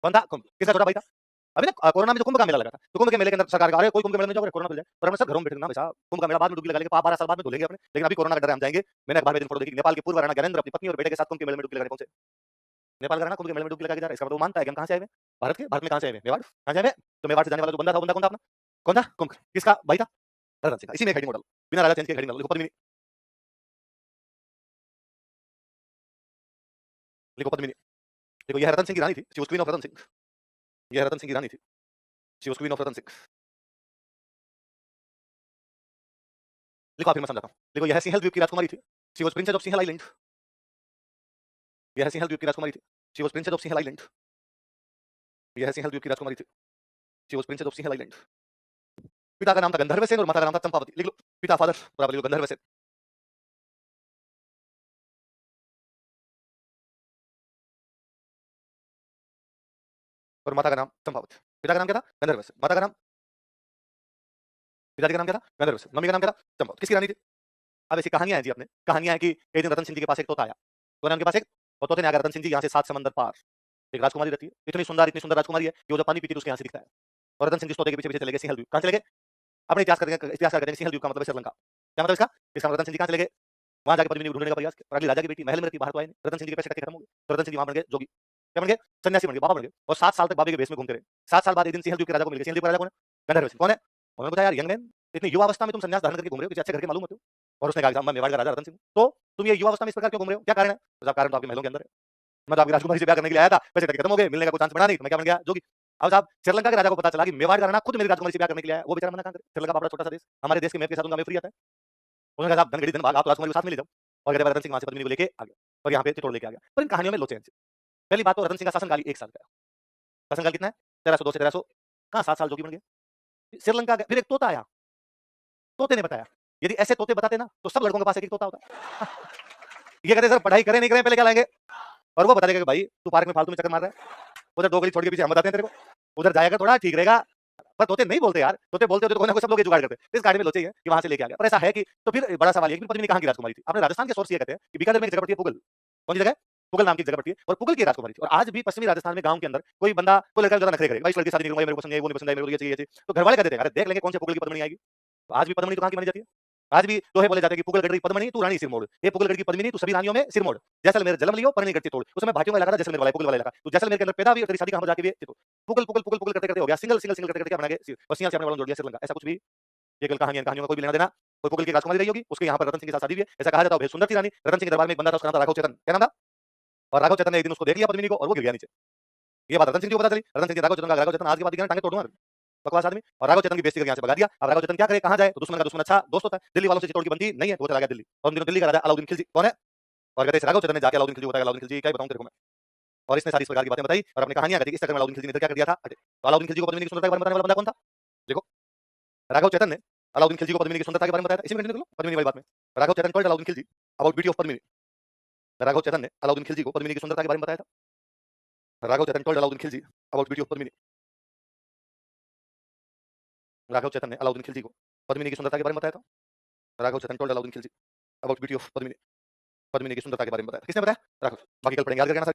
कौन था? कुंभ। किसका छोटा भाई था? अभी ना कोरोना में जो कुंभ का मेला लगा था, तो कुंभ के मेले के अंदर सरकार कहा, अरे कोई कुंभ के मेले में जाओगे कोरोना मिल जाए। पर हमने सर घरों में बैठे ना भाई साहब, कुंभ का मेला बाद में डुबकी लगा लेंगे, 12 साल बाद में धो लेंगे अपने, लेकिन अभी कोरोना का डर है हम जाएंगे। मैंने अखबार में दिन फोटो देखी, नेपाल के पूर्व राणा ज्ञानेंद्र अपनी पत्नी और बेटे के साथ कुंभ के मेले में डुबकी लगाने पहुंचे। नेपाल का राणा कुंभ के मेले में डुबकी लगा के जा रहा है, इसका मतलब वो मानता है कि हम कहां से आए हुए हैं? भारत के, भारत में कहां से आए हुए हैं? मेवाड़, कहां से आए हुए हैं? तो मेवाड़ से जाने वाला जो बंदा था वो बंदा कौन था अपना? कौन था? कुंभ। किसका भाई था? रतन सिंह का। इसी में हेडिंग मॉडल, बिना राजा चेंज के हेडिंग मॉडल लिखो, पद्मिनी, लिखो पद्मिनी, देखो यह रतन सिंह की रानी थी, she was queen of Ratan Singh. यह रतन सिंह की रानी थी, she was queen of Ratan Singh. लिखो फिर मैं समझाता हूं। देखो यह सिंहल द्वीप की राजकुमारी थी, she was princess of Sinhal island. यह सिंहल द्वीप की राजकुमारी थी, she was princess of Sinhal island. यह सिंहल द्वीप की राजकुमारी थी, she was princess of Sinhal island. पिता का नाम था गंधर्व सेन और माता का नाम था चंपावती। लिख लो पिता फादर बराबर लिख लो गंधर्व सेन और माता का नाम चंपावती। पिता का नाम क्या था? गंधर्व सेन। माता का नाम, पिताजी का नाम क्या था? गंधर्व सेन। मम्मी का नाम क्या था? चंपावती। किसकी रानी थी? अब ऐसी कहानियां हैं जी, अपने कहानियां हैं कि एक दिन रतन सिंह जी के पास एक तोता आया, तो उनके पास एक, और तोते ने आकर रतन सिंह जी यहाँ से 7 समंदर पार एक राजकुमारी रहती है, इतनी सुंदर राजकुमारी है कि वो जब पानी पीती है तो उसके यहाँ से दिखता है। और रतन सिंह जी उस तोते के पीछे पीछे चले गए सिंहल द्वीप। कहाँ चले गए? अपने इतिहास करेंगे, इतिहास करेंगे सिंहल द्वीप का मतलब है श्रीलंका। क्या मतलब इसका? इसका मतलब रतन सिंह जी कहाँ चले गए? वहां जाकर पद्मिनी को ढूंढने का प्रयास किया, और अगली राजा की बेटी महल में रहती, बाहर तो आए नहीं। रतन सिंह जी के पैसे खत्म हो गए, तो रतन सिंह जी वहां बन गए जोगी। क्या बन गए? सन्यासी बन गए, बाबा बन गए, और 7 साल तक बाबे के भेष में घूमते रहे। 7 साल बाद एक दिन सिंहल द्वीप के राजा को मिल गए। सिंहल द्वीप का राजा कौन है? गंधर्व सिंह। कौन है? उन्होंने बताया, यार यंग मैन, इतनी युवा अवस्था में तुम सन्यास धारण करके घूम रहे हो, किसी अच्छे घर के मालूम होते हो? और उसने कहा, मैं मेवाड़ का राजा रतन सिंह हूं। तो तुम ये युवा अवस्था में इस प्रकार क्यों घूम रहे हो? क्या कारण है? तो साहब कारण तो आपके महलों के अंदर है। मैं तो आपकी राजकुमारी से ब्याह करने के लिए आया था, पैसे खत्म हो गए, मिलने का कोई चांस बना नहीं, तो मैं क्या बन गया? जोगी। अब साहब श्रीलंका के राजा को पता चला कि मेवाड़ का राणा खुद मेरी राजकुमारी से ब्याह करने के लिए आया, वो बेचारा मना कहां करे? श्रीलंका बड़ा छोटा सा देश, हमारे देश के मैप के साथ उनका मैप फ्री आता है। उन्होंने कहा, साहब धनगढ़ी धन भाग, आप तो राजकुमारी को साथ में ले जाओ। और कहते रतन सिंह वहां से पद्मिनी को लेके आ गया, और यहाँ पे चित्तौड़ लेके आ गया। पर इन कहानियों में लोचे हैं। पहली बात तो रतन सिंह का शासनकाल 1 साल का है। शासनकाल कितना है? 1302 से 1300, कहां 7 साल जोगी बन गए। श्रीलंका गए, फिर एक तोता आया, तोते ने बताया, यदि ऐसे तोते बताते ना तो सब लड़कों के पास एक एक तोता होता। ये कहते सर पढ़ाई करें नहीं करें पहले क्या लाएंगे, और वो बता देगा कि भाई तू पार्क में फालतू में चक्कर मार रहा है, उधर 2 गली छोड़ के पीछे हम बताते हैं तेरे को, उधर जाएगा थोड़ा ठीक रहेगा। पर तोते नहीं बोलते यार, तोते बोलते होते तो कोई ना कोई सब लोग ये जुगाड़ करते हैं। इस गाड़ी में लोचे ही है कि वहां से लेके आ गया। पर ऐसा है कि तो फिर बड़ा सवाल ये कि पद्मिनी कहां की राजकुमारी थी? अपने राजस्थान के सोर्स ये कहते हैं कि बीकानेर में एक जगह पड़ती है पुगल। कौन सी जगह है? पुगल नाम की जगह पड़ती है, और पुगल की राजकुमारी थी। और आज भी पश्चिमी राजस्थान में गांव के अंदर कोई बंदा कोई लड़का ज्यादा नखरे करेगा, भाई इस लड़की शादी नहीं करूंगा, मेरे को पसंद नहीं है, वो नहीं पसंद है, मेरे को ये चाहिए, तो घर वाले कहते हैं अरे देख लेंगे कौन से पुगल की पद्मिनी आएगी। तो आज भी पद्मिनी तो कहां की मानी जाती है? आज भी दोहे बोले जाते हैं कि पुगलगढ़ की पद्मिनी तू रानी सिरमोड़, ये पुगलगढ़ की पद्मिनी तू सभी रानियों में सिरमोड़, जैसलमेर जन्म लियो परनी गढ़ती तोड़। उस समय भाटियों का इलाका था, जैसलमेर वाला पुगल वाला इलाका, तो जैसलमेर के अंदर पैदा हुई और तेरी शादी कहां पर जाके हुई? चित्तौड़। पुगल पुगल पुगल पुगल करते करते हो गया सिंगल सिंगल सिंगल करते करते क्या बना गए? बस यहाँ से आपने वालों जोड़ दिया श्रीलंका। ऐसा कुछ भी ये केवल कहानियां, कहानियों का कोई भी लेना देना। कोई पुगल की राजकुमारी रही होगी, उसके यहाँ पर रतन सिंह के साथ शादी हुई है, ऐसा कहा जाता है। सुंदर थी रानी। रतन सिंह के दरबार में एक बंदा था, उसका नाम था राघव चेतन। क्या नाम था? और राघव चेतन ने एक दिन उसको देख लिया पद्मिनी को, और वो गिर गया नीचे। ये बात रतन सिंह जी को पता चली। रतन सिंह राघव चेतन का, राघव चेतन आज के बाद दिखा टांगे तोड़ूंगा, बकवास आदमी। और राघव चेतन की बेइज्जती करके यहाँ से भगा दिया। अब राघव चेतन क्या करे, कहां जाए? तो दुश्मन का दुश्मन अच्छा दोस्त होता है। दिल्ली वालों से चित्तौड़ की बनती नहीं है, तो वो चला गया दिल्ली। और उन दिनों दिल्ली का राजा अलाउद्दीन खिलजी कौन है? और कहते हैं राघव चेतन ने जाके अलाउद्दीन खिलजी को बताया, अलाउद्दीन खिलजी क्या बताऊं तेरे को मैं। और इसने सारी इस प्रकार की बातें बताई और अपनी कहानियां कहती है। इस चक्कर में अलाउद्दीन खिलजी ने क्या कर दिया था? तो अलाउद्दीन खिलजी को पद्मिनी की सुंदरता के बारे में बताने वाला बंदा कौन था? देखो राघव चेतन ने अलाउद्दीन खिलजी को पद्मिनी की सुंदरता के बारे में बताया था। इसी में कंटिन्यू कर लो पद्मिनी वाली बात में। Raghav Chetan told Alauddin Khilji about beauty of Padmini. Raghav Chetan ने अलाउद्दीन खिलजी को पद्मिनी की सुंदरता के बारे में बताया था। Raghav Chetan told Alauddin Khilji about beauty of Padmini. Raghav Chetan ने अलाउद्दीन खिलजी को पद्मिनी की सुंदरता के बारे में बताया था। Raghav Chetan told Alauddin Khilji about beauty of Padmini. Padmini की सुंदरता के बारे में बताया। किसने बताया? राघव। बाकी कल पढ़ेंगे, याद करके आना सर।